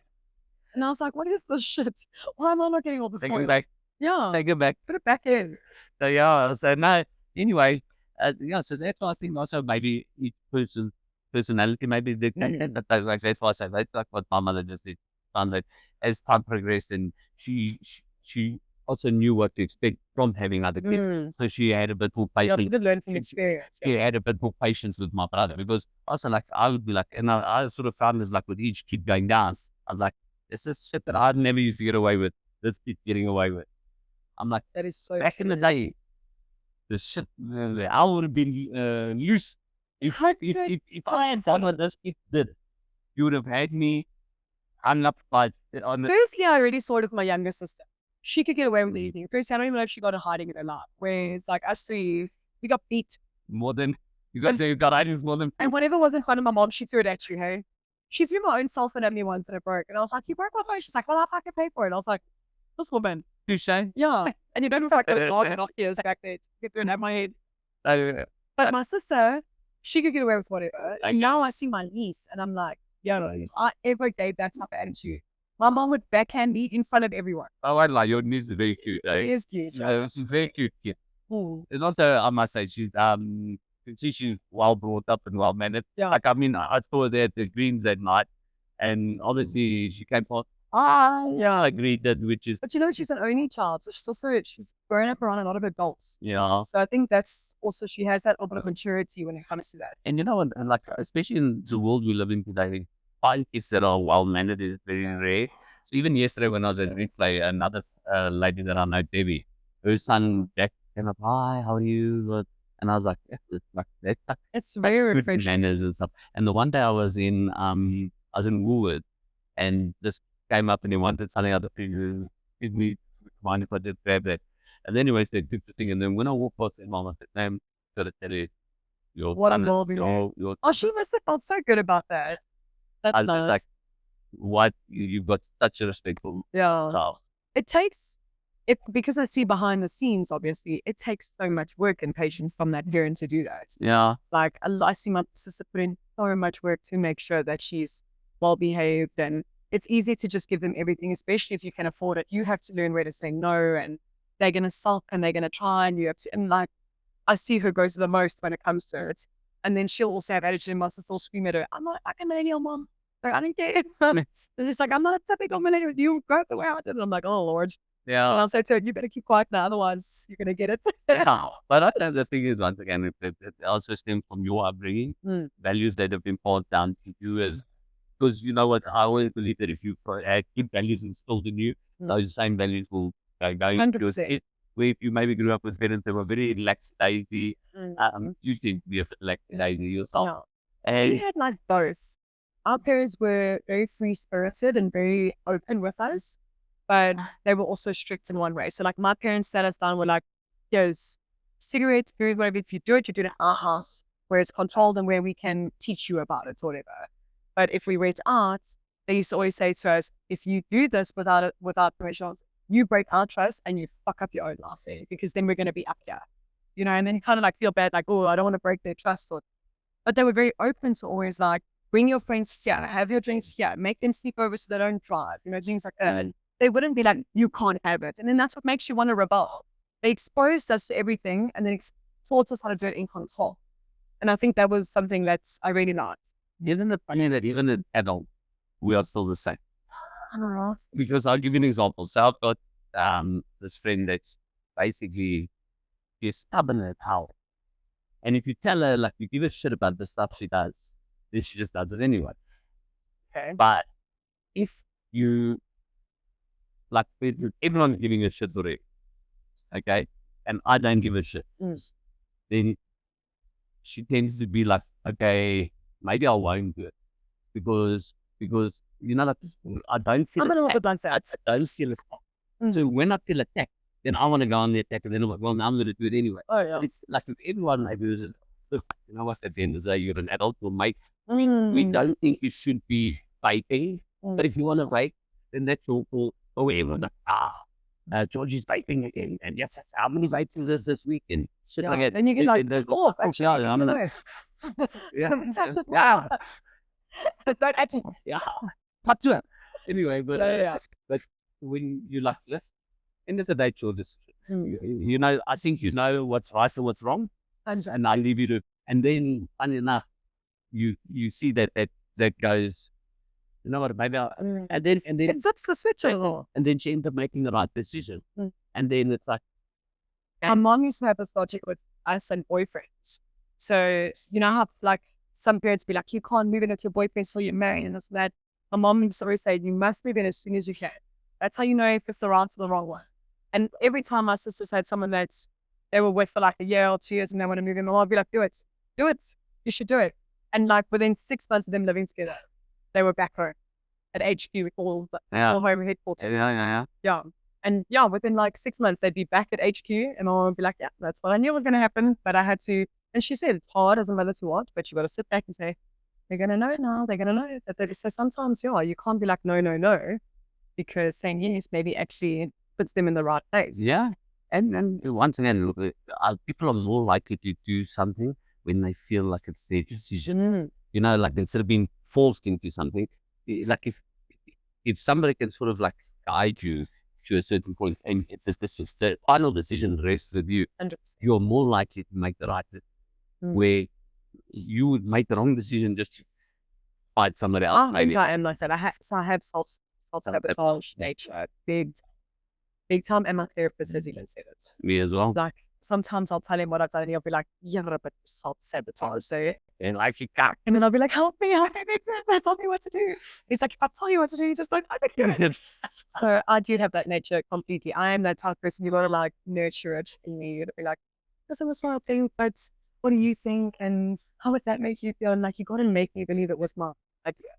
And I was like, what is this shit? Why am I not getting all the Take spoils? it back. Yeah, Take it back. put it back in. So yeah, so no. Anyway, so that's why I think also maybe each personality maybe like that's why I say that's like what my mother just did. Found that as time progressed, and she also knew what to expect from having other kids, so she had a bit more Yeah, patience. you did learn from experience. She had a bit more patience with my brother because also like I would be like, and I sort of found this like with each kid going down, I was like, this is shit that I'd never used to get away with. This kid getting away with. I'm like, That is so back in the day, the shit, I would have been loose. If I had done what this kid did, you would have had me hung up by on the. Firstly, I already saw it with my younger sister. She could get away with anything. Firstly, I don't even know if she got a hiding in her life. Whereas, like, us three, we got beat. More than you got items more than. And whatever was in front of my mom, she threw it at you, hey? She threw my own cell phone at me once and it broke. And I was like, you broke my phone. She's like, well, I fucking pay for it. I was like, this woman. Touche. Yeah. And you don't have like those long years back there to get through and have my head. But my sister, she could get away with whatever. And now I see my niece and I'm like, yo, if I ever gave that type of attitude, my mom would backhand me in front of everyone. Oh, I like your niece is very cute. It is cute. She's very cute. Yeah. And also, I must say, she's well brought up and well mannered. Yeah. Like, I mean, I saw her there at the Greens that night, and obviously she came for, yeah, I agreed that, which is, But you know, she's an only child, so she's grown up around a lot of adults. yeah. So I think that's also, she has that little bit of maturity when it comes to that. And you know, and like, especially in the world we live in today, fine kids that are well mannered is very rare. So even yesterday when I was at replay, another lady that I know, Debbie, her son Jack came up, hi, how are you? And I was like, yeah, that's like It's very good refreshing. manners and stuff. And the one day I was in Woolworth, and this came up and he wanted something out of the give me, mind if I did grab that. And anyways, they took the thing, and then when I walked past him, Mom, I said, "Ma'am, gotta tell you, your What a son is- girl, your Oh, she must have felt so good about that. That's I was just nice. like, what? You've got such a respect for Yeah. child. It takes it, because I see behind the scenes, obviously, it takes so much work and patience from that parent to do that. Yeah. Like, I see my sister put in so much work to make sure that she's well behaved, and it's easy to just give them everything, especially if you can afford it. You have to learn where to say no, and they're going to sulk and they're going to try, and you have to, and like, I see her go to the most when it comes to it. And then she'll also have attitude, and my sister will scream at her, I'm not like a millennial, Mom. Like, I don't care. And she's like, I'm not a typical millennial. You go the way I did. And I'm like, oh, Lord. And Yeah. I'll say to her, you better keep quiet now, otherwise you're going to get it. Yeah. But I know the thing is, once again, it also stems from your upbringing, Mm. values that have been passed down to you as, because you know what, I always believe that if you keep values instilled in you, Mm. those same values will go into your 100%. kid. Where if you maybe grew up with parents that were very lackadaisy, Mm. you tend to be a bit lackadaisy yourself. Yeah. We And had like both. Our parents were very free spirited and very open with us, but they were also strict in one way. So like my parents sat us down, were like, here's cigarettes, period, whatever. If you do it in our house where it's controlled and where we can teach you about it or whatever. But if we went out, they used to always say to us, if you do this without permission, you break our trust and you fuck up your own life there, because then we're going to be up here, you know, and then you kind of like feel bad, like, oh, I don't want to break their trust. But they were very open to always like, bring your friends here, have your drinks here, make them sleep over so they don't drive, you know, things like that. And they wouldn't be like, you can't have it. And then that's what makes you want to rebel. They exposed us to everything and then taught us how to do it in control. And I think that was something that's I really liked. isn't it funny that even as adults, we are still the same? I don't know. Because I'll give you an example. So I've got this friend that's basically is stubborn as hell. And if you tell her, like, you give a shit about the stuff she does, then she just does it anyway. Okay. But if you, like, everyone's giving a shit already, okay, and I don't give a shit, then she tends to be like, okay, maybe I won't do it because you know, like, I don't feel I'm a little attacked. bit like that. I don't feel attacked. So when I feel attacked, then I want to go on the attack, and then I'm like, well, now I'm going to do it anyway. Oh, yeah. It's like if everyone maybe was, look, you know what, at the end of the day, you're an adult, you'll make, we don't think you should be vaping, but if you want to vape, then that's your call. Or everyone's like, Georgie's vaping again, and yes, how many vapes is this week? And shit like that. Then you get like, oh, actually, yeah, I'm like, yeah, yeah, Don't actually. yeah, cut to it. Anyway, but Yeah. but when you like this, end of the day, it's your decision. You know, I think you know what's right and what's wrong, and I leave you to. And then, funny enough, you see that goes. You know what? Maybe and then It flips the switch a little. and then she ends up making the right decision, and then it's like, My mom used to have this logic with us and boyfriends. So, you know how like some parents be like, you can't move in with your boyfriend till you're married and this and that. My mom used to always say, you must move in as soon as you can. That's how you know if it's the right or the wrong one. And every time my sisters had someone that's they were with for like a year or 2 years and they want to move in, my mom would be like, do it. You should do it. And like within 6 months of them living together, they were back home at HQ with all home headquarters. yeah. And yeah, within like 6 months, they'd be back at HQ and my mom would be like, yeah, that's what I knew was going to happen. But I had to, and she said, it's hard as a mother to watch, but you got to sit back and say, they're going to know now. They're going to know that. So sometimes, yeah, you can't be like, no, because saying yes maybe actually puts them in the right place. Yeah. And once again, look, people are more likely to do something when they feel like it's their decision. You know, like instead of being forced into something, like if somebody can sort of like guide you to a certain point, and if this is the final decision rests with you, 100%. you're more likely to make the right decision. Where you would make the wrong decision just to fight somebody else. I think I am like that. I have self-sabotage nature, big time, and my therapist has even said it. Me as well. Like, sometimes I'll tell him what I've done, and he'll be like, "Yeah, but self-sabotage there." And like you can't. And then I'll be like, "Help me! I don't make sense. Tell me what to do." He's like, "If I tell you what to do, you just don't do it." So I do have that nature completely. I am that type of person. You gotta like nurture it in me. You gotta be like, "This is what I think, but what do you think? And how would that make you feel?" And like, you gotta make me believe it was my idea.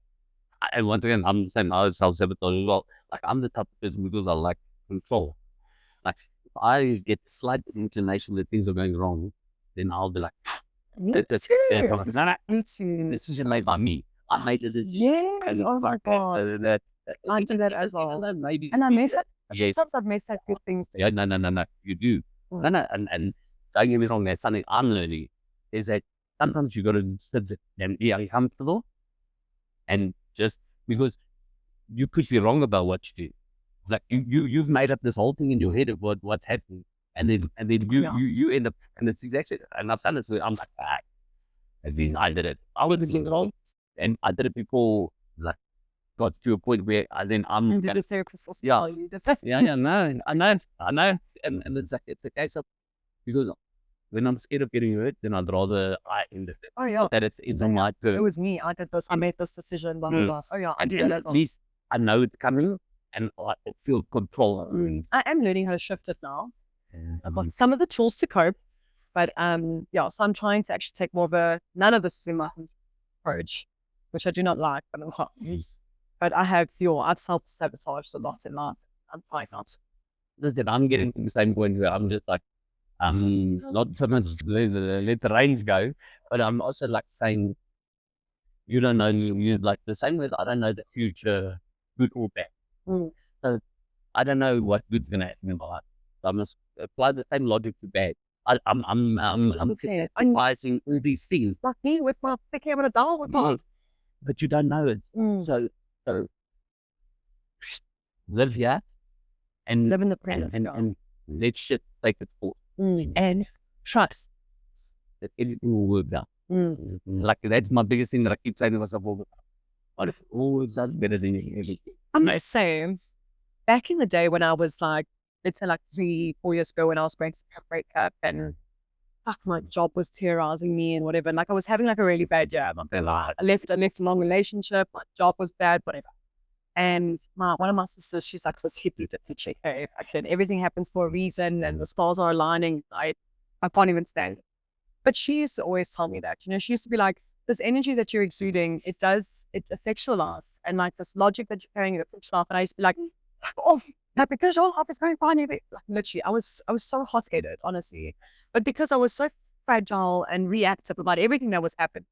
And once again, I'm the same. I was self-sabotage as well. Like, I'm the type of person because I like control. Like, if I get slight inclination that things are going wrong, then I'll be like, Me This too. decision made by me. I made the decision. Yes. Oh my God. I do that as well. Maybe. And I mess up. Yes. Sometimes I've messed up good things too. Yeah, no. You do. No, and don't get me wrong, that's something I'm learning. Is that sometimes you got to sit and be uncomfortable, and just because you could be wrong about what you do. It's like you've made up this whole thing in your head of what's happening, and then you end up, and it's exactly, and I've done it. So I'm like, and then I did it. I was wrong, and I did it before. Like, got to a point where I'm Did the therapist also Yeah. tell you that? yeah, no, I know, and it's like, it's a case of, because when I'm scared of getting hurt, then I'd rather I end it. Oh yeah. That it's on my turn. It was me. I did this. I made this decision. Blah blah blah. Oh yeah, I do that And as at well. least I know it's coming, and I feel control. I am learning how to shift it now. I've got some of the tools to cope, but yeah. So I'm trying to actually take more of a none of this is in my approach, which I do not like, but I'm trying. But I've self-sabotaged a lot in life. I'm trying not. Listen, I'm getting to the same point where I'm just like, not so much let the reins go, but I'm also like saying, you don't know, you like the same way I don't know the future, good or bad. So I don't know what good's gonna happen in my life. So I must apply the same logic to bad. I'm sacrificing all these things. Like me with my thinking I'm gonna die with my. But you don't know it. So live here and Live in the present. and let shit take its course. And trust that everything will work out. Like, that's my biggest thing that I keep saying to myself all the time. What if it always does better than you? I'm the same. Back in the day when I was like, let's say like 3-4 years ago when I was going through a breakup and fuck, my job was terrorizing me and whatever. And like I was having like a really bad year. I left a long relationship. My job was bad, whatever. And one of my sisters, she's like this hippie chick. Hey, everything happens for a reason and the stars are aligning. I can't even stand it. But she used to always tell me that, she used to be like, this energy that you're exuding, it affects your life. And like this logic that you're carrying, it affects your life. And I used to be like, because your life is going fine. Like, literally, I was so hot-headed, honestly. But because I was so fragile and reactive about everything that was happening.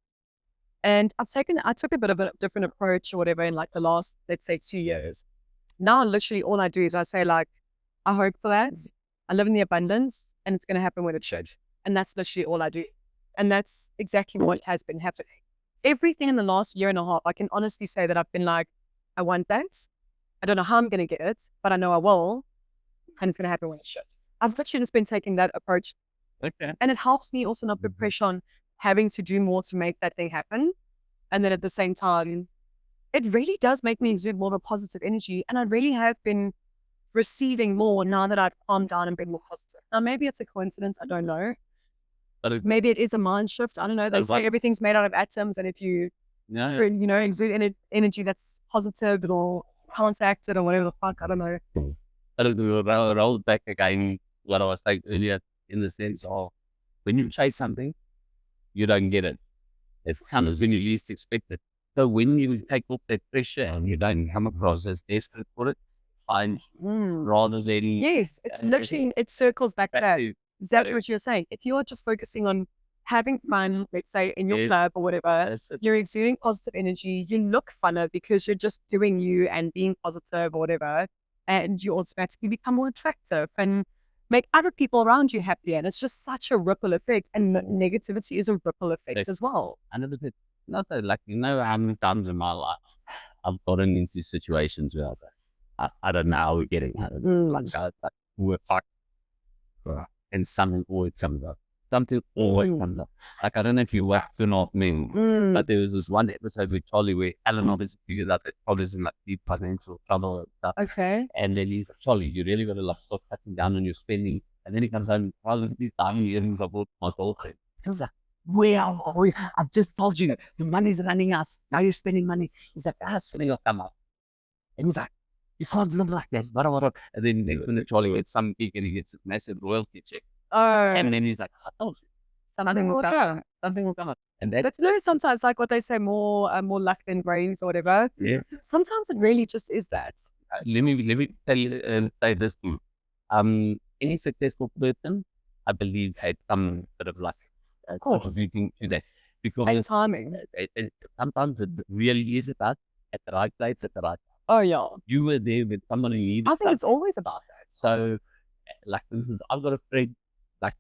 And I took a bit of a different approach or whatever in like the last, let's say 2 years. Now, literally all I do is I say like, I hope for that. I live in the abundance and it's going to happen when it should. And that's literally all I do. And that's exactly what has been happening. Everything in the last year and a half, I can honestly say that I've been like, I want that. I don't know how I'm going to get it, but I know I will. And it's going to happen when it should. I've literally just been taking that approach. Okay. And it helps me also not put pressure on having to do more to make that thing happen. And then at the same time, it really does make me exude more of a positive energy. And I really have been receiving more now that I've calmed down and been more positive. Now, maybe it's a coincidence. I don't know. But maybe it is a mind shift. I don't know. They say everything's made out of atoms. And if you, exude energy that's positive or counteracted or whatever the fuck, I don't know. I'll roll back again what I was saying earlier in the sense of when you chase something, you don't get it. It comes when you least expect it. So when you take off that pressure and you don't come across as desperate for it, find rather than... Yes, it's literally, it circles back to that. Exactly what you're saying. If you're just focusing on having fun, let's say in your club or whatever, you're exuding positive energy, you look funner because you're just doing you and being positive or whatever, and you automatically become more attractive and make other people around you happier. And it's just such a ripple effect. And negativity is a ripple effect as well. And it's not that, like, how many times in my life I've gotten into situations where I don't know how we're getting out of it. Like that, but we're fucked. And something always comes up. Something always comes up. Like, I don't know if you watched or not, but there was this one episode with Charlie where Alan obviously figures out that Charlie's in like deep financial trouble and stuff. Okay. And then he's like, Charlie, you really got to like start cutting down on your spending. And then he comes home and tells these diamond earrings I bought my girlfriend. He was like, where are we? I've just told you the money's running out. Now you're spending money. He's like, spending will come up. And he's like, you can't live like this. And then next minute Charlie gets some gig and he gets a massive royalty check. And then he's like, I told you. Something will come. Something will come up. And But you know, sometimes like what they say, more luck than brains or whatever. Yeah. Sometimes it really just is that. Let me tell you, say this to you. Any successful person, I believe, had some sort of luck contributing to that. Because And timing. Sometimes it really is about at the right place at the right time. Oh yeah. You were there with someone who needed I think it's always about that. So, like, for instance, I've got a friend, like,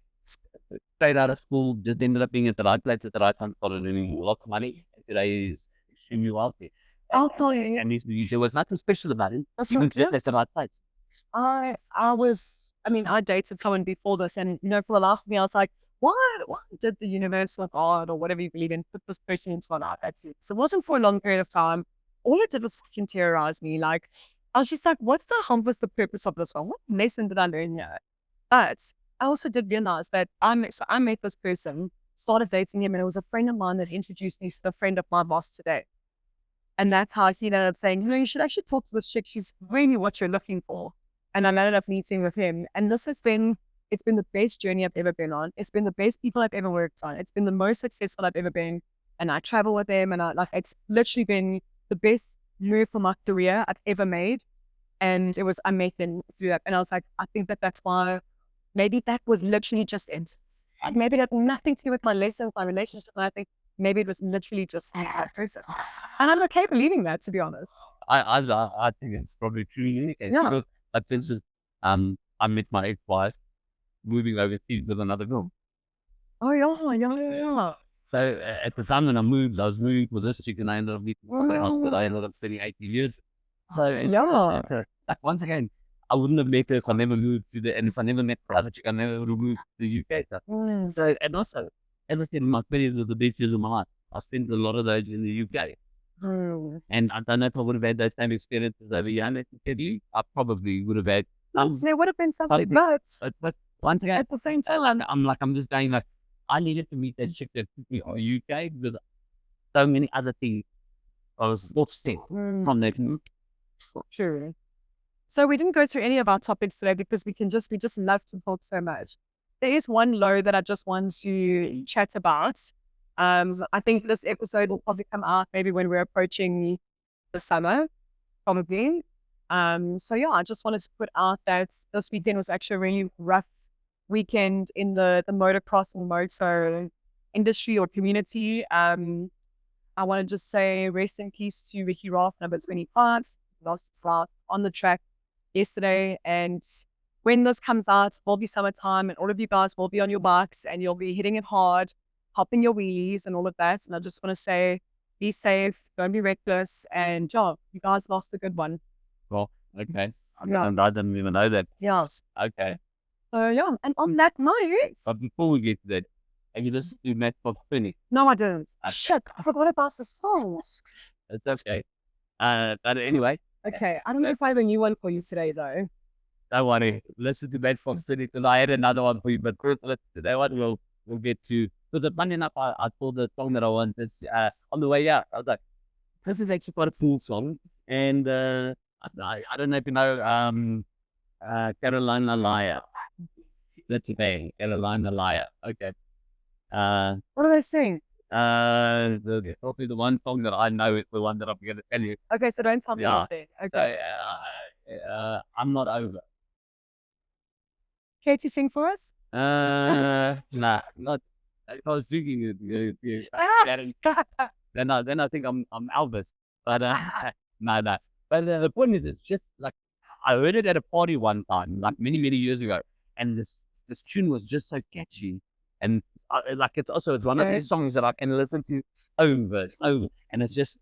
straight out of school, just ended up being at the right place at the right time, started earning lots of money, and today is extremely wealthy. I'll tell you. And there was nothing special about him. He was just at the right place. I dated someone before this, and you know, for the life of me, I was like, why did the universe or God or whatever you believe in put this person into my life? So it wasn't for a long period of time. All it did was fucking terrorize me. Like, I was just like, what the hell was the purpose of this one? What lesson did I learn here? But I also did realize that I met this person, started dating him, and it was a friend of mine that introduced me to the friend of my boss today. And that's how he ended up saying, you know, you should actually talk to this chick. She's really what you're looking for. And I ended up meeting with him. And it's been the best journey I've ever been on. It's been the best people I've ever worked on. It's been the most successful I've ever been. And I travel with them, and it's literally been the best move for my career I've ever made. And I met them through that. And I was like, I think that's why maybe that was literally just it. Like, maybe it had nothing to do with my lessons, my relationship. And I think maybe it was literally just that person. And I'm okay believing that, to be honest. I think it's probably true. Yeah. Because, like, for instance, I met my ex-wife moving overseas with another girl. Oh, yeah. So at the time when I was moving with this chick, and I ended up meeting my husband. I ended up spending 18 years. So like, once again, I wouldn't have met her if I never moved and if I never met the other chick, I never would have moved to the UK. So, and also, as I said, my 20s was the best years of my life. I spent a lot of those in the UK. And I don't know if I would have had those same experiences over here. And I tell you, I probably would have had. There would have been something, but once again, at the same time, I'm just going like, I needed to meet that chick that took me to the UK with so many other things. I was offset from that. True. So we didn't go through any of our topics today because we just love to talk so much. There is one low that I just want to chat about. I think this episode will probably come out maybe when we're approaching the summer, probably. So yeah, I just wanted to put out that this weekend was actually a really rough weekend in the motocross and motor industry or community. I want to just say rest in peace to Ricky Roth, number 25, lost his life on the track yesterday. And when this comes out, it will be summertime, and all of you guys will be on your bikes and you'll be hitting it hard, hopping your wheelies and all of that. And I just want to say, be safe, don't be reckless, and yeah, you guys lost a good one. Well, okay. I didn't even know that. Yes. Okay. Yeah, and on that note. But before we get to that, have you listened to Matchbox 20? No, I didn't. Okay. Shit, I forgot about the song. It's okay. But anyway. Okay, I don't know if I have a new one for you today, though. Don't worry. Listen to Matchbox 20 because I had another one for you, but first, that one we'll get to. Because funny enough, I saw the song that I wanted on the way out. I was like, this is actually quite a cool song. And I don't know if you know Carolina Liar. That's a band, Carolina Liar. Okay. What do they sing? Probably the one song that I know is the one that I'm going to tell you. Okay, so don't tell me anything. Okay. So, I'm not over. Care to sing for us? Nah, not. I was thinking then I think I'm Elvis, but no. But the point is, it's just like I heard it at a party one time, like many years ago, and this tune was just so catchy, and it's one of these songs that I can listen to over and over, and it's just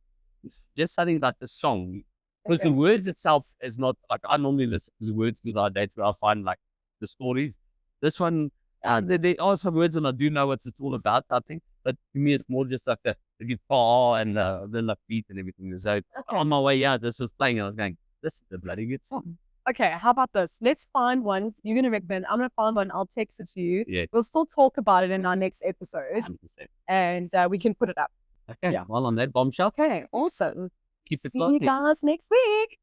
something about the song Because Okay. the words itself is not like I normally listen to the words because that's where I find like the stories. This one, there are some words and I do know what it's all about, I think. But to me, it's more just like the guitar and the like beat and everything. So Okay. on my way out, this was playing and I was going, this is a bloody good song. Okay, how about this? Let's find ones you're gonna recommend. I'm gonna find one. I'll text it to you. Yeah. We'll still talk about it in our next episode, 100%. and we can put it up. Okay, Yeah. well, on that bombshell, Okay, awesome. keep it See you locked. guys next week.